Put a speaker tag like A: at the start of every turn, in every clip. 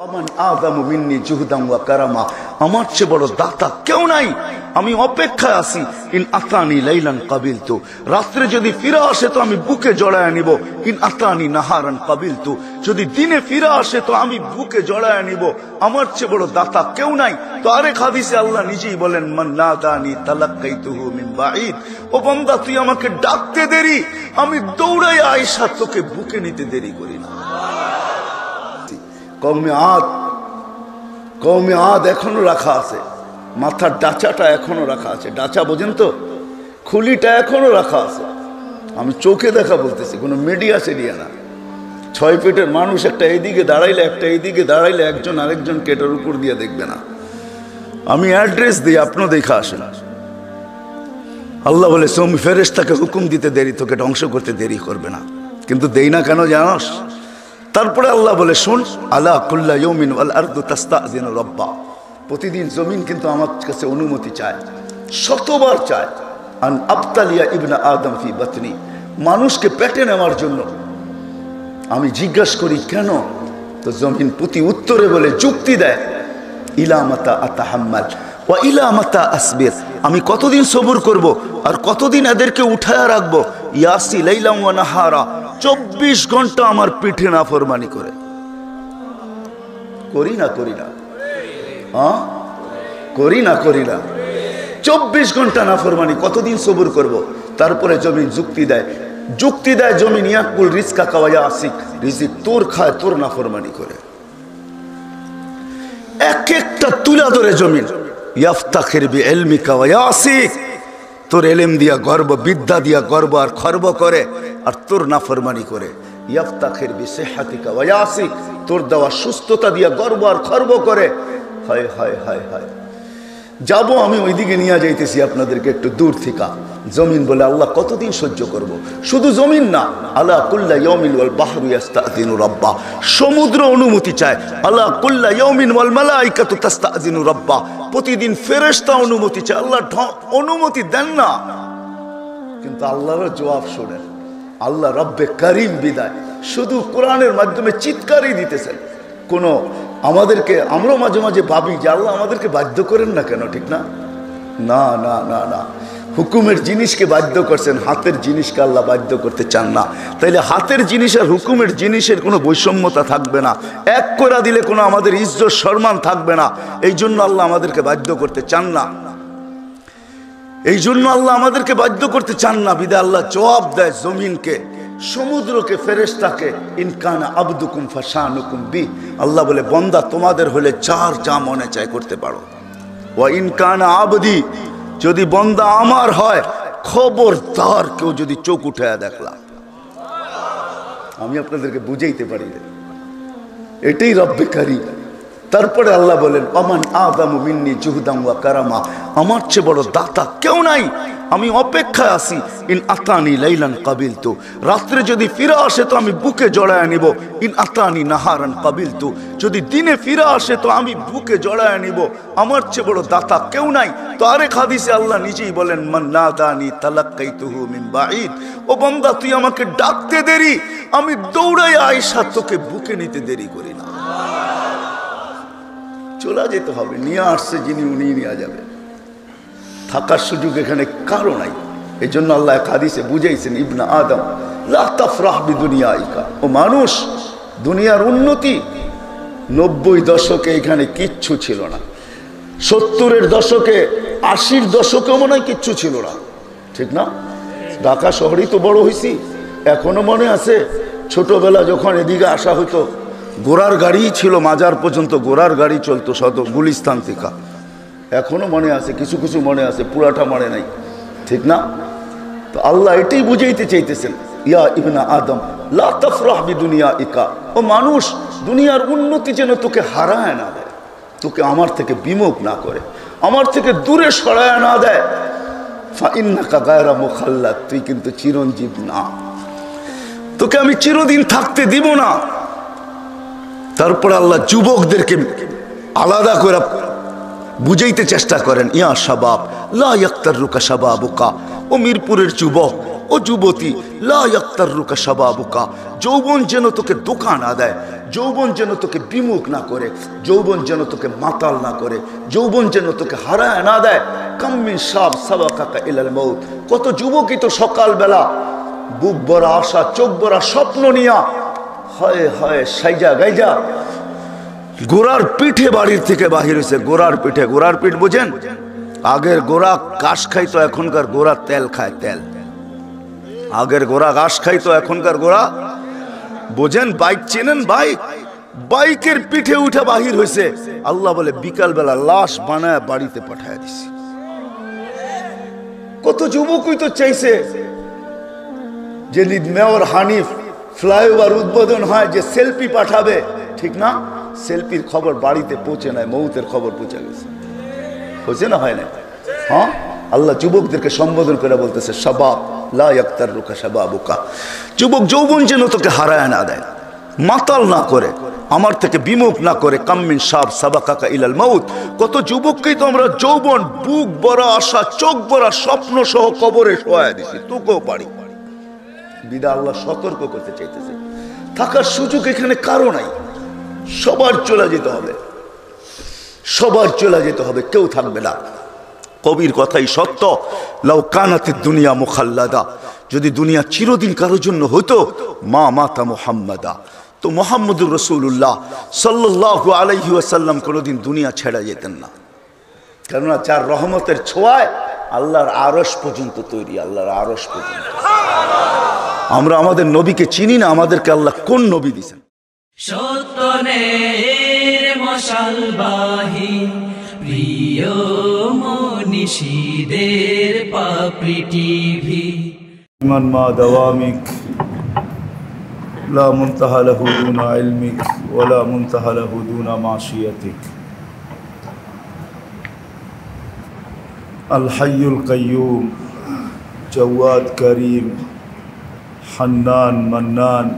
A: আমান আযামু মিন্নি জুহদান ওয়া কারামা, আমার চেয়ে বড় দাতা কেউ নাই। আমি অপেক্ষায় আছি। ইন আতানি লাইলান কাবিলতু, রাত্রে যদি ফিরে আসে তো আমি বুকে জড়ায় নিব। ইন আতানি নাহারান কাবিলতু, যদি দিনে ফিরে আসে তো আমি বুকে জড়ায় নিব। আমার চেয়ে বড় দাতা কেউ নাই। তো আরেক হাদিসে আল্লাহ নিজেই বলেন, মান নাদানি তালাক্কাইতুহু মিন বাঈদ, ও বান্দা তুই আমাকে ডাকতে দেরি, আমি দৌড়াই আয়েশা তোকে বুকে নিতে দেরি করি না। কওমে আদ এখনো রাখা আছে, মাথার ডাচাটা এখনো রাখা আছে। ডাচা বোঝেন তো, খুলিটা এখনো রাখা আছে। আমি চোখে দেখা বলতেছি, কোনো মিডিয়া সেরিয়া না। 6 ফিটের মানুষ একটা এইদিকে দাঁড়াইলে একটা এইদিকে দাঁড়াইলে একজন আরেকজনকে এটার উপর দিয়ে দেখবে না। আমি অ্যাড্রেস দিই, আপনিও দেখা আসেন। আল্লাহ বলে সোম ফেরেশতাকে হুকুম দিতে দেরি, তোকে ধ্বংস করতে দেরি করবে না। কিন্তু দেই না কেন জানোস? তারপরে আল্লাহ বলে, শুন, আলা কুল্লা ইয়াউমিন ওয়াল আরদু তাস্তাযিনু রাব্বা, প্রতিদিন জমিন কিন্তু আমার কাছে অনুমতি চায়, শতবার চায়। আন আবতালিয়া ইবনা আদম ফি বাতনি, মানুষকে পেটে নেওয়ার জন্য আমি জিজ্ঞাসা করি কেন? তো জমিন প্রতি উত্তরে বলে, যুক্তি দেয়, ইলা মাতা আতাহাম্মাল ওয়া ইলা মাতা আসবির, আমি কতদিন সবুর করব আর কতদিন এদেরকে উঠায়া রাখবো। ইয়াসি লাইলা ওয়া নাহারা, 24 ঘন্টা আমার পিঠে নাফরমানি করে। করি না করি না 24 ঘন্টা নাফরমানি, কতদিন সবুর করব? তারপরে জমিন যুক্তি দেয় জমিন, ইয়াকুল রিজকা কাওয়া আসিক, রিজিক তোর খায়, তোর নাফরমানি করে। এক একটা তুলা ধরে জমিন, ইয়াফতাখির বিইলমিকা ওয়া ইয়াসিক, তোর এলেম দিয়া গর্ব, বিদ্যা দিয়া গর্ব আর খর্ব করে, আর তোর নাফরমানি করে। ইয়াফতাখির বিসিহহাতিকা ওয়া ইয়াসিক, তোর দেওয়া সুস্থতা দিয়া গর্ব আর খর্ব করে। হায় হায় হায় হায়, যাবো আমি ওইদিকে নিয়ে যাইতেছি আপনাদেরকে একটু দূর থেকে। জমিন বলে, আল্লাহ কতদিন সহ্য করব? শুধু জমিন না, আলা কুল্লা ইয়াউমিন ওয়াল বাহরু ইস্তাযিনু রাব্বা, সমুদ্র অনুমতি চায়। আলা কুল্লা ইয়াউমিন ওয়াল মালাইকাতু তাস্তাযিনু রাব্বা, প্রতিদিন ফেরেশতা অনুমতি চায়। আল্লাহ অনুমতি দেন না, কিন্তু আল্লাহর জবাব শুনেন। আল্লাহ রব্বে করিম বিদায় শুধু কোরআনের মাধ্যমে চিৎকারই দিতেছেন। কোনো আমাদেরকে, আমরা মাঝে মাঝে ভাবি যে আল্লাহ আমাদেরকে বাধ্য করেন না কেন? ঠিক না? না না না না, হুকুমের জিনিসকে বাধ্য করছেন, হাতের জিনিসকে আল্লাহ বাধ্য করতে চান না। তাইলে হাতের জিনিস আর হুকুমের জিনিসের কোনো বৈষম্যতা থাকবে না, এক করে দিলে কোনো আমাদের ইজ্জত সম্মান থাকবে না। এই জন্য আল্লাহ আমাদেরকে বাধ্য করতে চান না, বিদায় আল্লাহ জবাব দেয় জমিনকে, সমুদ্রকে, ফেরেশতাকে, ইনকানা আবদুকুম ফাশানুকুম বি, আল্লাহ বলে, বন্দা তোমাদের হলে যার যা মনে চায় করতে পারো। ওয়া ইনকানা আবদি, যদি বন্দা আমার হয়, খবরদার কেউ যদি চোখ উঠায়া দেখলা। আমি আপনাদেরকে বুঝাইতে পারি, এটাই রব্বে কারীম। তারপরে আল্লাহ বলেন, আমান আযামু মিন্নি জুহদান ওয়া কারামা, আমার চেয়ে বড় দাতা কেউ নাই। আমি অপেক্ষায় আছি। ইন আতানি লাইলান কাবিলতু, রাত্রে যদি ফিরে আসে তো আমি বুকে জড়ায় নিব। ইন আতানি নাহারান কাবিলতু, যদি দিনে ফিরে আসে তো আমি বুকে জড়ায় নিব। আমার চেয়ে বড় দাতা কেউ নাই। তো আরেক হাদিসে আল্লাহ নিজেই বলেন, মান নাদানি তালাক্কাইতুহু মিন বাঈদ, ও বান্দা তুই আমাকে ডাকতে দেরি, আমি দৌড়াই আয়েশা তোকে বুকে নিতে দেরি করি না। চলে যেতে হবে, নিয়ে আসছে যিনি উনি নিয়ে যাবে, থাকার সুযোগ এখানে কারো নাই। এই জন্য আল্লাহ এক হাদিসে বুঝাইছেন, ইবনা আদম লা তাফরাহ বিদুনিয়াইকা, ও মানুষ, দুনিয়ার উন্নতি 90 দশকে এখানে কিচ্ছু ছিল না, 70-এর দশকে, 80-র দশকে মনে হয় কিচ্ছু ছিল না, ঠিক না? ঢাকা শহরেই তো বড় হয়েছি। এখনো মনে আছে ছোটবেলা যখন এদিকে আসা হতো, ঘোড়ার গাড়ি ছিল, মাজার পর্যন্ত ঘোড়ার গাড়ি চলতো, শত গুলিস্তান থেকে। এখনো মনে আছে, কিছু কিছু মনে আছে, পুরাটা মনে নাই, ঠিক না? তো আল্লাহ এটাই বুঝাইতে চাইতেছেন, ইয়া ইবনা আদম লা তাফরাহ বিদুনিয়াইকা, ও মানুষ, দুনিয়ার উন্নতি যেন তোকে হারায় না দেয়, তোকে আমার থেকে বিমুখ না করে, আমার থেকে দূরে সরায় না দেয়। ফা ইন্নাকা গায়রা মুখাল্লাদ, তুই কিন্তু চিরঞ্জীব না, তোকে আমি চিরদিন থাকতে দিব না। তারপর আল্লাহ যুবকদেরকে আলাদা করে বুঝাইতে চেষ্টা করেন, ইয়া শাবাব লা ইয়াক্তারুকা শাবাবুকা, ও মিরপুরের যুবক, ও যুবতী, লা ইয়াক্তারুকা শাবাবুকা, যৌবন যেন তোকে ধোঁকা না দেয়, যৌবন যেন তোকে বিমুখ না করে, যৌবন যেন তোকে মাতাল না করে, যৌবন যেন তোকে হারায় না দেয়। কাম্মিন শাব সাবাকাকা ইলাল মউত, কত যুবকই তো সকালবেলা বুক ভরা আশা, চোখ ভরা স্বপ্ন নিয়া হয় হয় সাইজা গাইজা গোড়ার পিঠে বাড়ির থেকে বাহির হয়েছে। গোড়ার পিঠে, গোড়ার পিঠ বুঝেন? আগের গোড়া ঘাস খাইতো, এখনকার গোড়া তেল খায়, তেল। আগের গোড়া ঘাস খাইতো, এখনকার গোড়া বোঝেন? বাইক চেনেন? বাইক, বাইকের পিঠে উঠে বাহির হয়েছে। আল্লাহ বলে বিকাল বেলা লাশ বানায় বাড়িতে পাঠায় দিছি। কত যুবকই তো চাইছে যে মেয়র হানিফ ফ্লাইওভার উদ্বোধন হয় যে সেলফি পাঠাবে, ঠিক না? সেলফির খবর বাড়িতে পৌঁছে নাই, মৌতের খবর পৌঁছে গেছে। হয়েছে না, হয় না? হ্যাঁ, আল্লাহ যুবকদেরকে সম্বোধন করে বলতেছে শাবাব লা ইয়াক্তারুকা শাবাবুকা, যুবক যৌবন যেন তোকে হারায় না দেয়, মাতাল না করে, আমার থেকে বিমুখ না করে। কাম্মিন শাব সাবাকাকা ইলাল মাউত, কত যুবককেই তো আমরা যৌবন বুক ভরা আশা, চোখ ভরা স্বপ্ন সহ কবরে শোয়ায় দিছি। তোকেও পারি বিদা আল্লাহ সতর্ক করতে চাইতেছে, থাকার সুযোগ এখানে কারো নাই, সবার চলে যেতে হবে, সবার চলে যেতে হবে, কেউ থাকবে না। কবির কথাই সত্য, লাউ কানাতিদ দুনিয়া মুখাল্লাদা, যদি দুনিয়া চিরদিন কারোর জন্য হতো, মা মাতা মুহাম্মাদা, তো মুহাম্মদুর রাসূলুল্লাহ সাল্লাল্লাহু আলাইহি ওয়াসাল্লাম কোনোদিন দুনিয়া ছেড়ে যেতেন না। কেননা যার রহমতের ছোঁয়ায় আল্লাহর আরশ পর্যন্ত তৈরি, আল্লাহর আরশ পর্যন্ত। আমরা আমাদের নবীকে চিনি না, আমাদেরকে আল্লাহ কোন নবী দিয়েছেন?
B: সত্যনের মশালবাহী প্রিয় মনীষীদের পাপড়ি টিভি।
A: মান মা দাওয়ামিক লা মুনতাহা লাহু দুনা ইলমিক ওয়ালা মুনতাহা লাহু দুনা মাশিয়াতিক। আল হাইয়ুল কাইয়্যুম জাওয়াদ করিম হান্নান মান্নান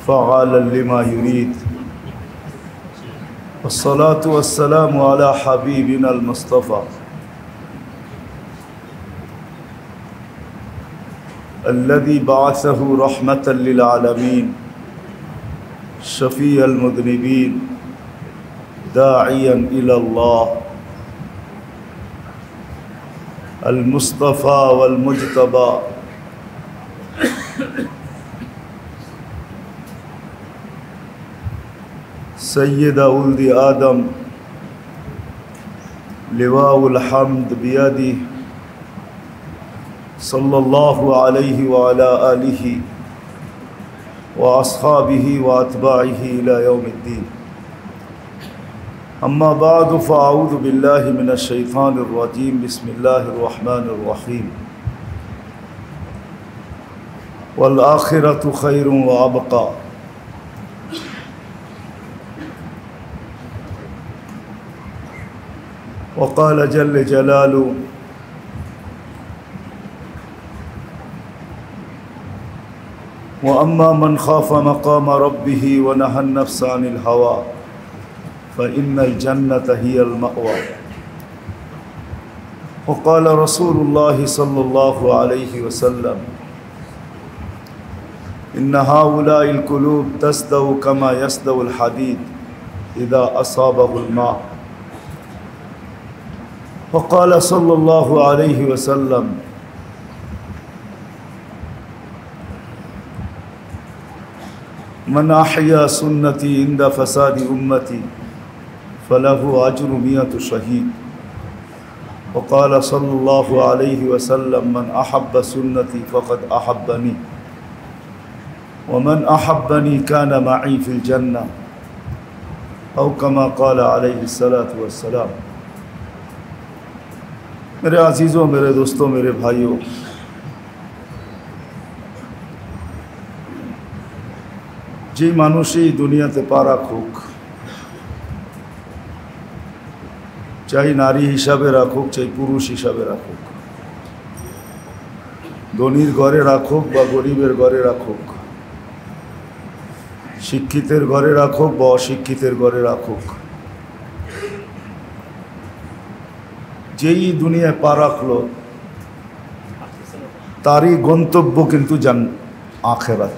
A: فعالا لما يريد والصلاة والسلام على حبيبنا المصطفى الذي بعثه رحمة للعالمين شفيع المذنبين داعيا إلى الله المصطفى والمجتبى سيد ولد آدم لواء الحمد بيده صلى الله عليه وعلى آله وأصحابه وأتباعه إلى يوم الدين. أما بعد فأعوذ بالله من الشيطان الرجيم. بسم الله الرحمن الرحيم. والآخرة خير وأبقى. وقال جل جلاله وأما من خاف مقام ربه ونهى النفس عن الهوى فإن الجنة هي المأوى. وقال رسول الله صلى الله عليه وسلم إن هؤلاء القلوب تصدأ كما يصدأ الحديد إذا أصابه الماء. وقال صلى الله عليه وسلم من أحيا سنتي عند فساد أمتي فله أجر 100 شهيد. وقال صلى الله عليه وسلم من أحب سنتي فقد أحبني ومن أحبني كان معي في الجنة أو كما قال عليه الصلاة والسلام. मेरे अजीज़ों, मेरे दोस्तों, मेरे भाइयों, যে মানুষই দুনিয়াতে পা রাখুক, চাই নারী হিসাবে রাখুক, চাই পুরুষ হিসাবে রাখুক, ধনীর ঘরে রাখুক বা গরিবের ঘরে রাখুক, শিক্ষিতের ঘরে রাখুক বা অশিক্ষিতের ঘরে রাখুক, যেই দুনিয়ায় পা রাখলো তারই গন্তব্য কিন্তু আখিরাত।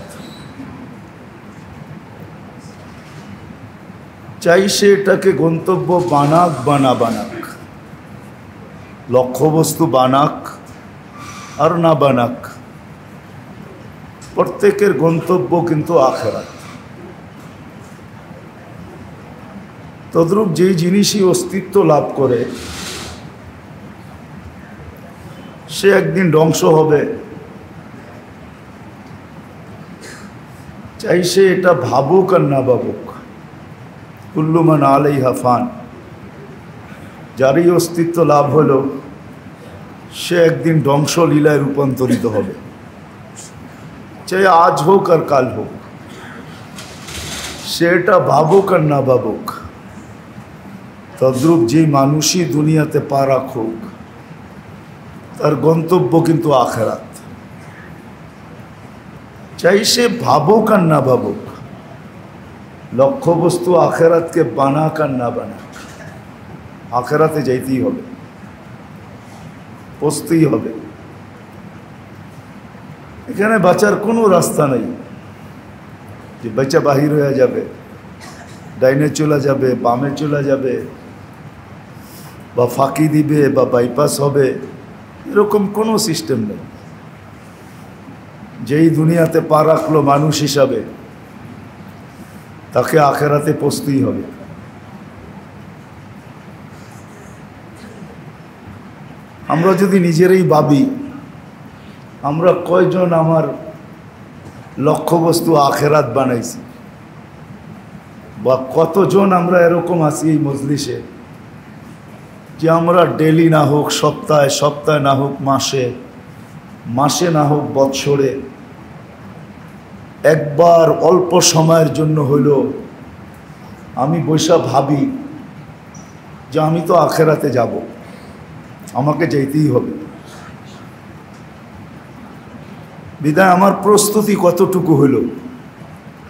A: চাই সে এটাকে গন্তব্য বানাক বা না বানাক, লক্ষ্যবস্তু বানাক আর না বানাক, প্রত্যেকের গন্তব্য কিন্তু আখিরাত। তদ্রূপ যেই জিনিসই অস্তিত্ব লাভ করে সে একদিন ধ্বংস হবে, চাই সে এটা ভাবুক আর না ভাবুক। কুল্লু মান আলাইহা ফান, যারই অস্তিত্ব লাভ হলো সে একদিন ধ্বংসলীলায় রূপান্তরিত হবে, চাই আজ হোক আর কাল হোক। সে এটা ভাবুক আর না ভাবুক। তদ্রূপ যে মানুষই দুনিয়াতে পা রাখুক তার গন্তব্য কিন্তু আখিরাত, চাই সে ভাবুক আর না ভাবুক। লক্ষ্যবস্তু আখিরাতকে বানাক আর না বানাক, আখিরাতে যাইতেই হবে, পৌঁছতেই হবে। এখানে বাঁচার কোনো রাস্তা নেই যে বাচ্চা বাহির হয়ে যাবে, ডাইনে চলে যাবে, বামে চলে যাবে, বা ফাঁকি দিবে বা বাইপাস হবে, এরকম কোনো সিস্টেম নেই। যেই দুনিয়াতে পা রাখলো মানুষ হিসাবে তাকে আখিরাতে পৌঁছতেই হবে। আমরা যদি নিজেরাই ভাবি আমরা কয়জন আমার লক্ষ্যবস্তু আখিরাত বানাইছি, বা কতজন আমরা এরকম আছি এই মজলিসে যে আমরা ডেলি না হোক সপ্তাহে, সপ্তাহে না হোক মাসে, মাসে না হোক বৎসরে একবার অল্প সময়ের জন্য হইল আমি বৈশা ভাবি যে আমি তো আখিরাতে যাব, আমাকে যেতেই হবে। বিদায় আমার প্রস্তুতি কতটুকু হইল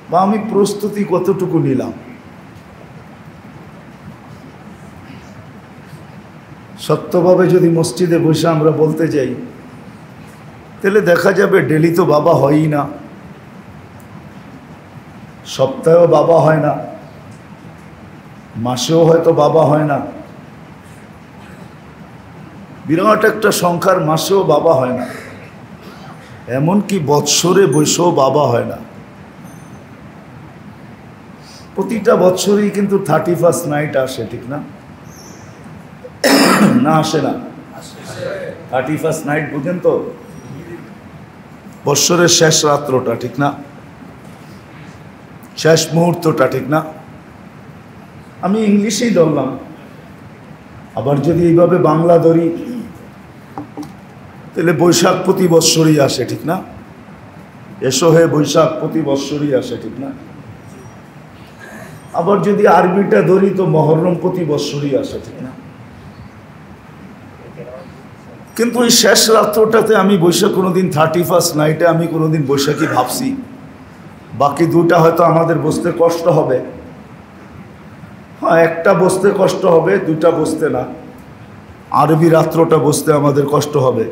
A: বা আমি প্রস্তুতি কতটুকু নিলাম। সত্যভাবে যদি মসজিদে বসে আমরা বলতে যাই তাহলে দেখা যাবে ডেলি তো বাবা হয়ই না, সপ্তাহেও বাবা হয় না, মাসেও হয়তো বাবা হয় না, বিরাট একটা সংখ্যার মাসেও বাবা হয় না, এমনকি বৎসরে বৈশেও বাবা হয় না। প্রতিটা বৎসরেই কিন্তু 31st নাইট আসে, ঠিক না? না আসে না? 31st নাইট বুঝেন তো, বৎসরের শেষ রাত্রটা, ঠিক না? শেষ মুহূর্তটা, ঠিক না? আমি ইংলিশেই ধরলাম, আবার যদি এইভাবে বাংলা ধরি তাহলে বৈশাখ প্রতি বৎসরই আসে, ঠিক না? এসো হে বৈশাখ প্রতি বৎসরই আসে, ঠিক না? আবার যদি আরবিটা ধরি তো মহরম প্রতি বৎসরই আসে, ঠিক না? কিন্তু ওই শেষ রাত্রটাতে আমি বৈশাখ কোনোদিন 31st নাইটে আমি কোনোদিন বৈশাখী ভাবছি। বাকি দুটা হয়তো আমাদের বসতে কষ্ট হবে, হ্যাঁ একটা বসতে কষ্ট হবে, দুটা বসতে না। আরবি রাত্রটা বসতে আমাদের কষ্ট হবে,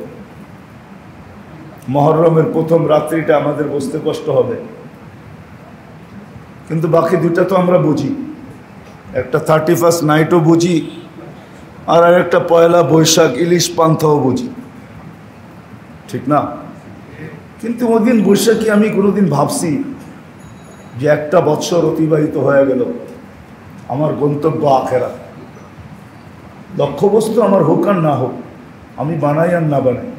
A: মহরমের প্রথম রাত্রিটা আমাদের বসতে কষ্ট হবে, কিন্তু বাকি দুটা তো আমরা বুঝি। একটা 31st নাইটও বুঝি, আর একটা পয়লা বৈশাখ ইলিশ পান্থাও বুঝি, ঠিক না? কিন্তু ওদিন বৈশাখী আমি কোনোদিন ভাবছি যে একটা বৎসর অতিবাহিত হয়ে গেল, আমার গন্তব্য আখিরাত। লক্ষ্যবস্তু আমার হোক আর না হোক, আমি বানাই আর না বানাই,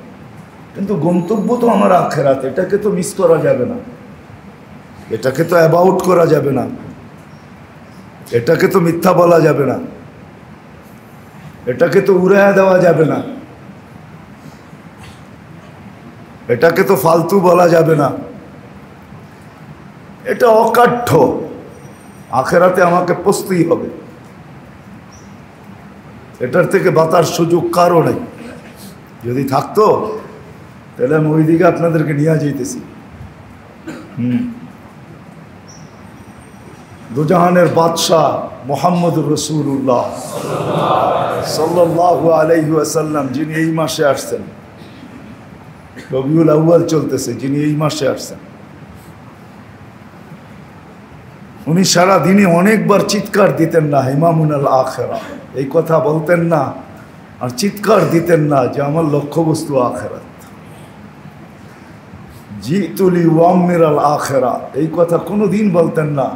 A: কিন্তু গন্তব্য তো আমার আখিরাত। এটাকে তো মিস করা যাবে না, এটাকে তো অ্যাবাউট করা যাবে না, এটাকে তো মিথ্যা বলা যাবে না, এটাকে তো উড়াইয়া দেওয়া যাবে না, এটাকে তো ফালতু বলা যাবে না। এটা অকাঠ্য, আখিরাতে আমাকে পৌঁছতেই হবে। এটার থেকে বাঁচার সুযোগ কারও নেই। যদি থাকতো তাহলে আমি ওই দিকে আপনাদেরকে নিয়ে যাইতেছি। দুজাহানের বাদশাহ মুহাম্মদুর রাসূলুল্লাহ সাল্লাল্লাহু আলাইহি ওয়াসাল্লাম, যিনি এই মাসে আসছেন, রবিউল আউয়াল চলতেছে, যিনি এই মাসে আসছেন,
C: উনি সারাদিনে অনেকবার চিৎকার দিতেন না, ইমামুনাল আখেরা, এই কথা বলতেন না আর চিৎকার দিতেন না যে আমার লক্ষ্যবস্তু আখেরাত। জিতুলি ওয়াম্মিরাল আখেরা, এই কথা কোনোদিন বলতেন না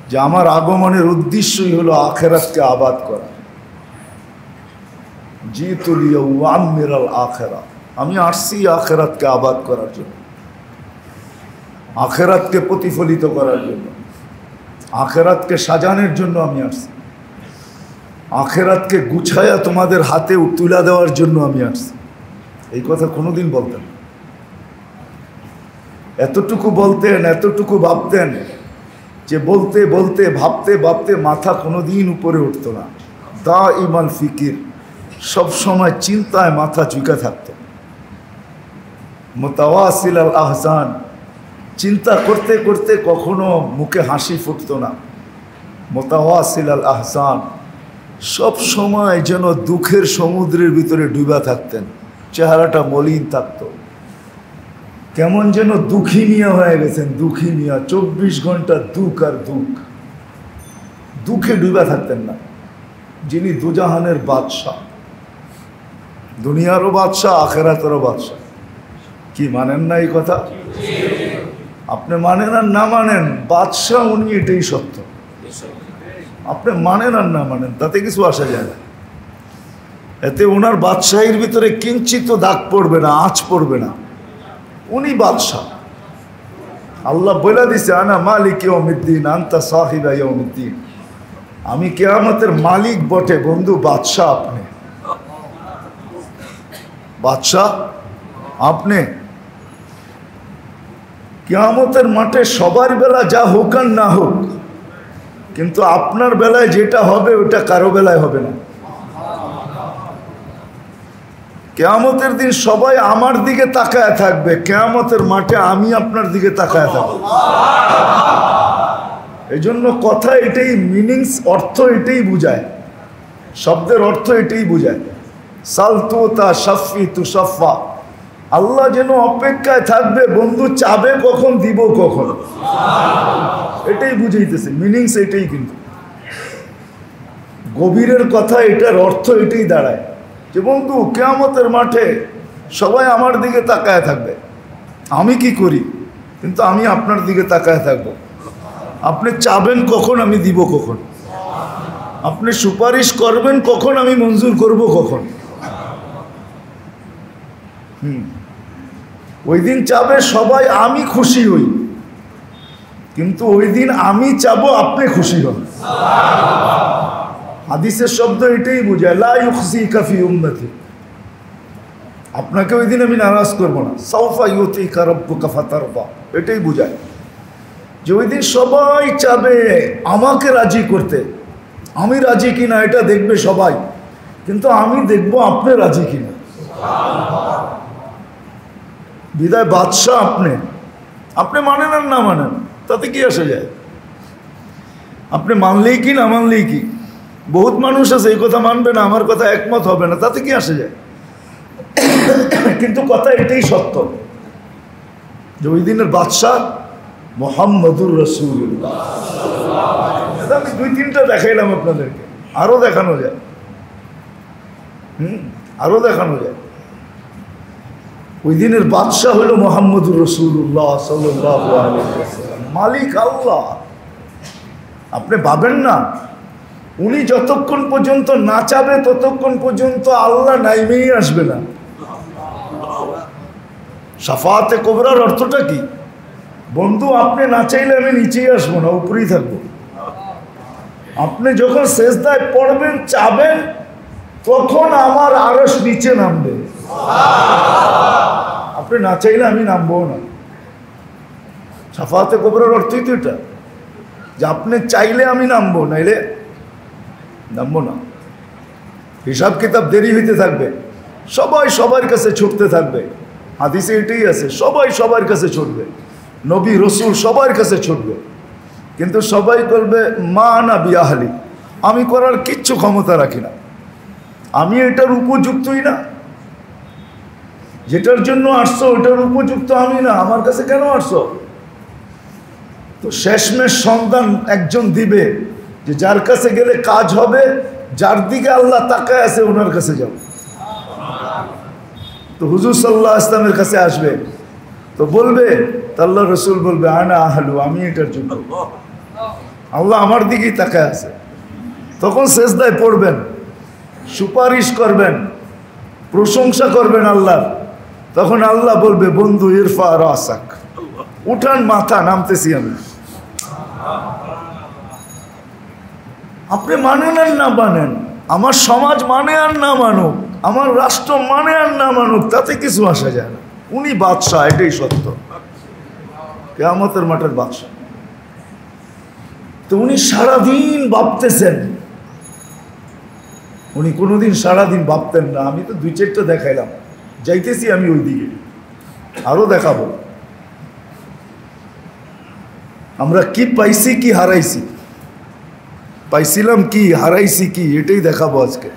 C: যে আমার আগমনের উদ্দেশ্যই হলো আখেরাতকে আবাদ করা। জিতুলি ওয়াম্মিরাল আখেরা, আমি আসছি আখেরাতকে আবাদ করার জন্য, আখেরাতকে প্রতিফলিত করার জন্য, আখেরাতকে সাজানোর জন্য আমি আসছি, আখেরাতকে গুছায়া তোমাদের হাতে তুলে দেওয়ার জন্য আমি আসছি। এই কথা কোনোদিন বলতেন না। এতটুকু বলতেন, এতটুকু ভাবতেন যে বলতে বলতে ভাবতে ভাবতে মাথা কোনোদিন উপরে উঠতো না। দা ইমান ফিকির, সবসময় চিন্তায় মাথা ঝুঁকে থাকত। মুতাওয়াসিল আল আহসান, চিন্তা করতে করতে কখনো মুখে হাসি ফুটত না। মুতাওয়াসিল আল আহসান, সব সময় যেন দুঃখের সমুদ্রের ভিতরে ডুবা থাকতেন, চেহারাটা মলিন থাকতো, কেমন যেন দুঃখী মিয়া হয়ে গেছেন, দুঃখী মিয়া, 24 ঘন্টা দুঃখ আর দুঃখ, দুঃখে ডুবা থাকতেন না। যিনি দুজাহানের বাদশাহ, দুনিয়ারও বাদশাহ, আখেরাতেরও বাদশাহ। কি মানেন না এই কথা? আপনি মানেন আর না মানেন, বাদশাহ উনি, এটাই সত্য। আপনি মানেন আর না মানেন, তাতে কিছু আসা যায় না। এতে ওনার বাদশাহীর ভিতরে কিঞ্চিত দাগ পড়বে না, আঁচ পড়বে না। উনি বাদশাহ। আল্লাহ বলে দিছে, আনা মালিক ইয়াউমিদ্দিন আনতা সাহিবা ইয়াউমিদ্দিন, আমি কিয়ামতের মালিক বটে বন্ধু, বাদশাহ আপনি। বাদশাহ আপনি। কিয়ামতের মাঠে সবার বেলা যা হোক আর না হোক, কিন্তু আপনার বেলায় যেটা হবে ওটা কারো বেলায় হবে না। কিয়ামতের দিন সবাই আমার দিকে তাকায় থাকবে, কিয়ামতের মাঠে আমি আপনার দিকে তাকায় থাকবো। এই জন্য কথা এটাই, মিনিংস, অর্থ এটাই বুঝায়, শব্দের অর্থ এটাই বুঝায়। সালতু তা শাফি তু সাফা, আল্লাহ যেন অপেক্ষায় থাকবে বন্ধু, চাবে কখন, দিব কখন, এটাই বুঝাইতেছে, মিনিংস এটাই। কিন্তু গভীরের কথা, এটার অর্থ এটাই দাঁড়ায় যে বন্ধু কিয়ামতের মাঠে সবাই আমার দিকে তাকায় থাকবে, আমি কি করি, কিন্তু আমি আপনার দিকে তাকায় থাকবো। আপনি চাবেন কখন, আমি দিব কখন, আপনি সুপারিশ করবেন কখন, আমি মঞ্জুর করব কখন। ওই দিন চাবে সবাই আমি খুশি হই, কিন্তু ওই দিন আমি চাবো আপনি খুশি হন। হাদিসের শব্দ এটাই বোঝায়, লা ইউখজিকা ফি উম্মতি, আপনাকে ওই দিন আমি নারাজ করবো না। সাউফা ইউতিকা রাব্বুকা ফাতারদা, এটাই বোঝায় যে ওই দিন সবাই চাবে আমাকে রাজি করতে, আমি রাজি কিনা এটা দেখবে সবাই, কিন্তু আমি দেখবো আপনি রাজি কিনা। বিদায় বাদশাহ আপনি, আপনি মানেন আর না মানেন তাতে কি আসে যায়? আপনি মানলেই কি না মানলেই কি, বহুত মানুষ আছে এই কথা মানবে না, আমার কথা একমত হবে না, তাতে কি আসে যায়? কিন্তু কথা এটাই সত্য যে ওই দিনের বাদশাহ মুহাম্মদুর রাসূলুল্লাহ। আমি 2-3টা দেখাইলাম আপনাদেরকে, আরো দেখানো যায়, আরো দেখানো যায়। ওই দিনের বাদশাহ হলো মুহাম্মদুর রাসূলুল্লাহ সাল্লাল্লাহু আলাইহি ওয়াসাল্লাম, মালিক আল্লাহ। আপনি ভাবেন না, উনি যতক্ষণ পর্যন্ত না চাবে ততক্ষণ পর্যন্ত আল্লাহ নাইমেই আসবে না। শাফাআতে কুবরার অর্থটা কি বন্ধু? আপনি না চাইলে আমি নিচেই আসবো না, উপরেই থাকবো। আপনি যখন সেজদায় পড়বেন, চাবেন, তখন আমার আরশ নিচে নামবে। আপনি না চাইলে আমি নামবো না। শাফাআতে কুবরার অর্থই তো এটা, যে আপনি চাইলে আমি নামবো, নাইলে নামবো না। হিসাব কিতাব দেরি হইতে থাকবে, সবাই সবার কাছে ছুটতে থাকবে। হাদিসে এটাই আছে, সবাই সবার কাছে ছুটবে, নবী রসুল সবার কাছে ছুটবে, কিন্তু সবাই করবে মা না বিয়াহালি, আমি করার কিচ্ছু ক্ষমতা রাখি না, আমি এটার উপযুক্তই না, যেটার জন্য আসছো ওটার উপযুক্ত আমি না, আমার কাছে কেন আসছো? তো শেষমেশ সন্ধান একজন দিবে যে যার কাছে গেলে কাজ হবে, যার দিকে আল্লাহ তাকায় আছে ওনার কাছে যাও। তো হুজুর সাল্লাল্লাহু আলাইহি ওয়াসাল্লামের কাছে আসবে, তো বলবে, আল্লাহ রসুল বলবে আনা আহলু, আমি এটার যোগ্য, আল্লাহ আমার দিকেই তাকায় আছে। তখন সেজদায় পড়বেন, সুপারিশ করবেন, প্রশংসা করবেন আল্লাহর। তখন আল্লাহ বলবে বন্ধু ইরফা রাসাক, উঠান মাথা, নামতেছি আমি। আপনি মানেন আর না মানেন, আমার সমাজ মানে আর না মানুক, আমার রাষ্ট্র মানে আর না মানুক, তাতে কিছু আসা যায় না। উনি বাদশাহ, এটাই সত্য, কিয়ামতের মাঠের বাদশাহ। তো উনি সারাদিন ভাবতেছেন, উনি কোনোদিন সারাদিন ভাবতেন না। আমি তো 2-4টা দেখাইলাম, যাইতেছি আমি ওই দিকে, আরো দেখাবো। আমরা কি পাইছি কি হারাইছি, পাইছিলাম কি হারাইছি কি, এটাই দেখাবো আজকে।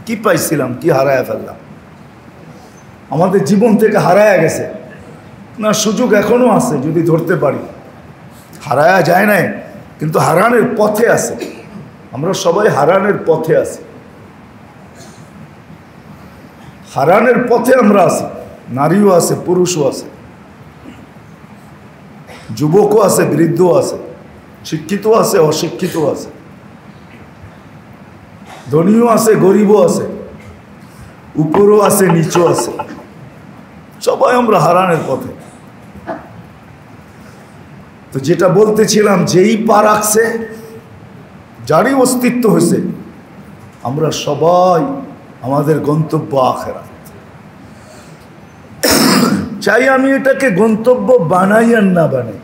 C: কি পাইছিলাম কি হারায় ফেললাম, আমাদের জীবন থেকে হারায়া গেছে না, সুযোগ এখনো আছে যদি ধরতে পারি। হারায়া যায় নাই, কিন্তু হারানোর পথে আছে। আমরা সবাই হারানোর পথে আছি, হারানোর পথে আমরা আছি। নারীও আছে, পুরুষও আছে, যুবকও আছে, বৃদ্ধও আছে, শিক্ষিত আছে, অশিক্ষিত আছে, ধনীও আছে, গরিবও আছে, উপরও আছে, নিচও আছে, সবাই আমরা হারানোর পথে। তো যেটা বলতেছিলাম, যেই পা রাখছে, যারই অস্তিত্ব হয়েছে, আমরা সবাই আমাদের গন্তব্য আখিরাত। চাই আমি এটাকে গন্তব্য বানাই আর না বানাই,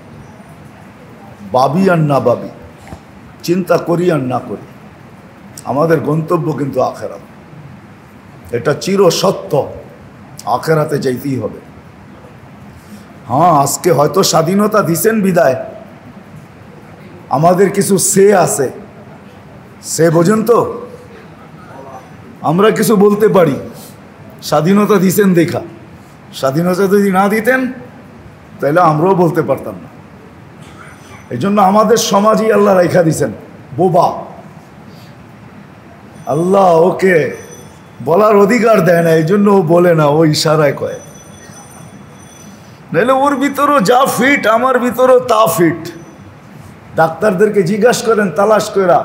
C: ভাবি আর না ভাবি, চিন্তা করি আর না করি, আমাদের গন্তব্য কিন্তু আখিরাত। এটা চির সত্য, আখিরাতে যাইতেই হবে। হ্যাঁ, আজকে হয়তো স্বাধীনতা দিছেন বিদায় আমাদের কিছু সে আছে, সে বোঝেন তো, আমরা কিছু বলতে পারি, স্বাধীনতা দিছেন দেখা। স্বাধীনতা যদি না দিতেন তাহলে আমরাও বলতে পারতাম না। এই জন্য আমাদের সমাজই আল্লাহ রেখা দিছেন বোবা। আল্লাহ ওকে বলার অধিকার দেয় না, এই জন্য ও বলে না, ও ইশারায় কয়। নাহলে ওর ভিতরও যা ফিট, আমার ভিতরও তা ফিট। ডাক্তারদেরকে জিজ্ঞাসা করেন তালাশ করা,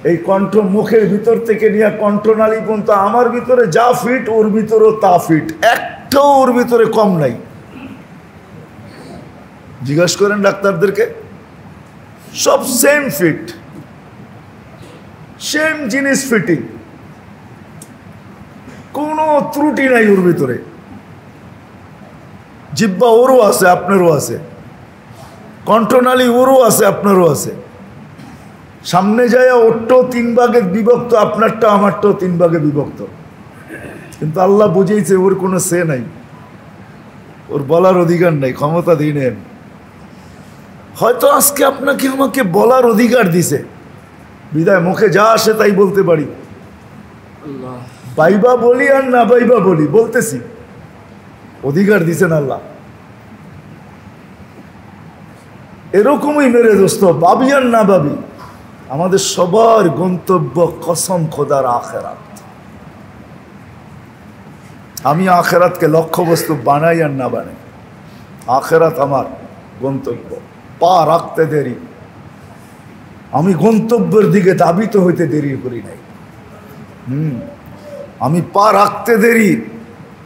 C: এই কণ্ঠ মুখের ভিতর থেকে নিয়ে কণ্ঠনালী পর্যন্ত আমার ভিতরে যা ফিট, ওর ভিতরেও তা ফিট, একটাও ওর ভিতরে কম নাই। জিজ্ঞাসা করেন ডাক্তারদেরকে, সব সেম ফিট, সেম জিনিস ফিটিং, কোনো ত্রুটি নাই ওর ভিতরে। জিহ্বা ওরও আছে, আপনারও আছে, কণ্ঠনালী ওরও আছে, আপনারও আছে। সামনে যায় ওরটাও 3 ভাগে বিভক্ত, আপনারটা আমারটাও 3 ভাগে বিভক্ত। কিন্তু আল্লাহ বুঝেইছে ওর কোনো সে নাই, ওর বলার অধিকার নাই, ক্ষমতা দিই নেন। হয়তো আজকে আপনাকে আমাকে বলার অধিকার দিছে বিদায় মুখে যা আসে তাই বলতে পারি, বাইবা বলি আর না বাইবা বলি, বলতেছি, অধিকার দিছেন আল্লাহ। এরকমই মেরে দোস্ত, ভাবি আর না ভাবি, আমাদের সবার গন্তব্য কসম খোদার আখেরাত। আমি আখেরাতকে লক্ষ্যবস্তু বানাই আর না বানাই, আখেরাত আমার গন্তব্য। পা রাখতে দেরি, আমি গন্তব্যের দিকে ধাবিত হইতে দেরি করি নাই। আমি পা রাখতে দেরি,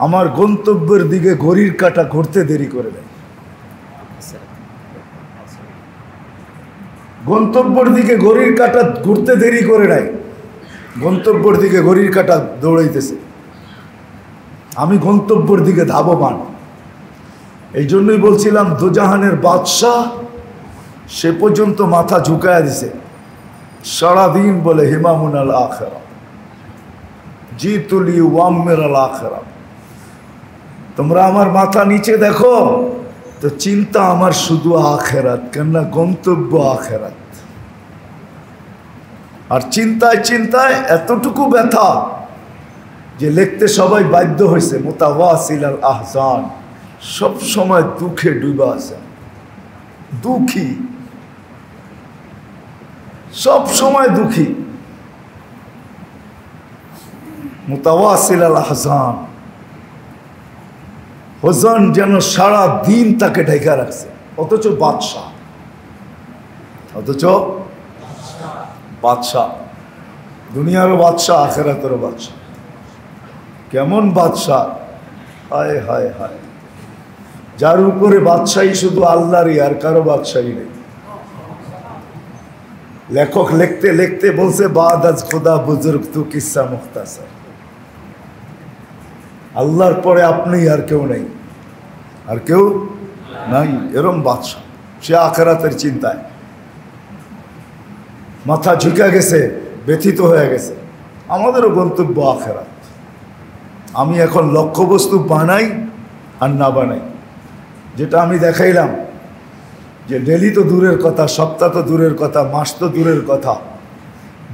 C: আমার গন্তব্যের দিকে ঘড়ির কাঁটা ঘুরতে দেরি করে দেয়। গন্তব্যের দিকে ঘড়ির কাঁটা ঘুরতে দেরি করে নাই, গন্তব্যের দিকে ঘড়ির কাঁটা দৌড়াইতেছে। আমি গন্তব্যের দিকে ধাবমান। এই জন্যই বলছিলাম দুজাহানের বাদশাহ সে পর্যন্ত মাথা ঝুঁকায়া দিছে, সারাদিন বলে হিমামুন আল আখেরা, জিতুলি ওয়াম্মের আল আখেরা। তোমরা আমার মাথা নিচে দেখো তো চিন্তা আমার শুধু আখেরাত, কেননা গন্তব্য আখেরাত। আর চিন্তায় চিন্তায় এতটুকু ব্যথা যে লিখতে সবাই বাধ্য হয়েছে, মুতাওয়াসিল আল আহজান, সব সময় দুঃখে ডুবা আছে, দুঃখী। সব সময় দুঃখী, মুতাওয়াসিল আল আহজান, হোজন যেন সারা দিন তাকে ঢেকে রাখছে, অথচ বাদশাহ, অথচ বাদশাহ, দুনিয়ারও বাদশাহ, আখেরাতেরও বাদশাহ। কেমন বাদশাহ! হায় হায় হায়, যার উপরে বাদশাহী শুধু আল্লাহরই, আর কারো বাদশাহী নেই। লেখক লিখতে লিখতে বলছে, বাদ আজ খোদা বুজুর্গ তু কিসা মুখতাসার, আল্লাহর পরে আপনি, আর কেউ নেই, আর কেউ নাই। এরম বাদশাহ, সে আখেরাতের চিন্তায় মাথা ঝুঁকে গেছে, ব্যথিত হয়ে গেছে। আমাদেরও গন্তব্য আখেরাত। আমি এখন লক্ষ্যবস্তু বানাই আর না বানাই, যেটা আমি দেখাইলাম যে ডেলি তো দূরের কথা, সপ্তাহ তো দূরের কথা, মাস তো দূরের কথা,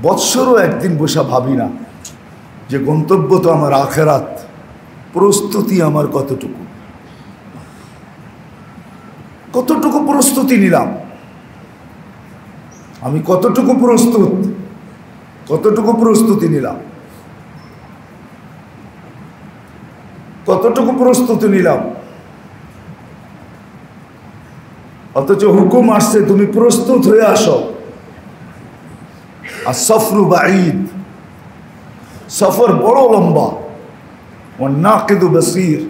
C: বৎসরও একদিন বসে ভাবি না যে গন্তব্য তো আমার আখেরাত, প্রস্তুতি আমার কতটুকু, কতটুকু প্রস্তুতি নিলাম আমি, কতটুকু প্রস্তুত, কতটুকু প্রস্তুতি নিলাম, কতটুকু প্রস্তুতি নিলাম। অথচ হুকুম আসছে তুমি প্রস্তুত হয়ে আসো। আর সফরু বাঈদ, সফর বড় লম্বা। ও নাকিদু বসির,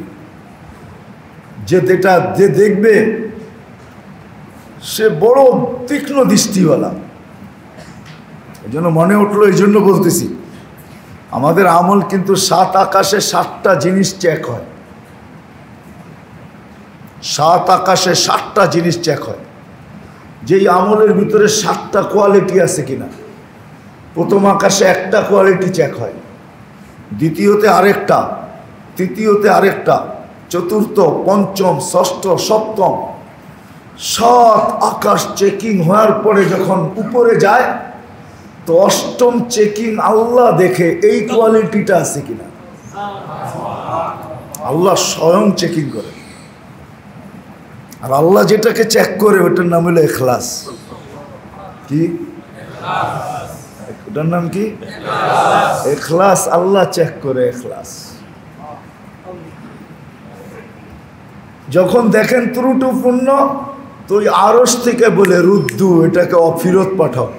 C: যে দেখবে সে বড় তীক্ষ্ণ দৃষ্টিওয়ালা। এই জন্য মনে উঠলো, এই জন্য বলতেছি, আমাদের আমল কিন্তু 7 আকাশে 7টা জিনিস চেক হয়। 7 আকাশে 7টা জিনিস চেক হয়। যেই আমলের ভিতরে 7টা কোয়ালিটি আছে কিনা, প্রথম আকাশে একটা কোয়ালিটি চেক হয়, দ্বিতীয়তে আরেকটা, তৃতীয়তে আরেকটা, চতুর্থ, পঞ্চম, ষষ্ঠ, সপ্তম, 7 আকাশ চেকিং হওয়ার পরে যখন উপরে যায়, তো 8ম চেকিং আল্লাহ দেখে এই কোয়ালিটিটা আছে কিনা। আল্লাহ স্বয়ং চেকিং করে। আর আল্লাহ যেটাকে চেক করে ওটার নাম হলো ইখলাস। কি ওটার নাম? কি ইখলাস। আল্লাহ চেক করে ইখলাস। যখন দেখেন ত্রুটিপূর্ণ, তো ওই আরশ থেকে বলে রুদ্দু, এটাকে অফিরত পাঠাও।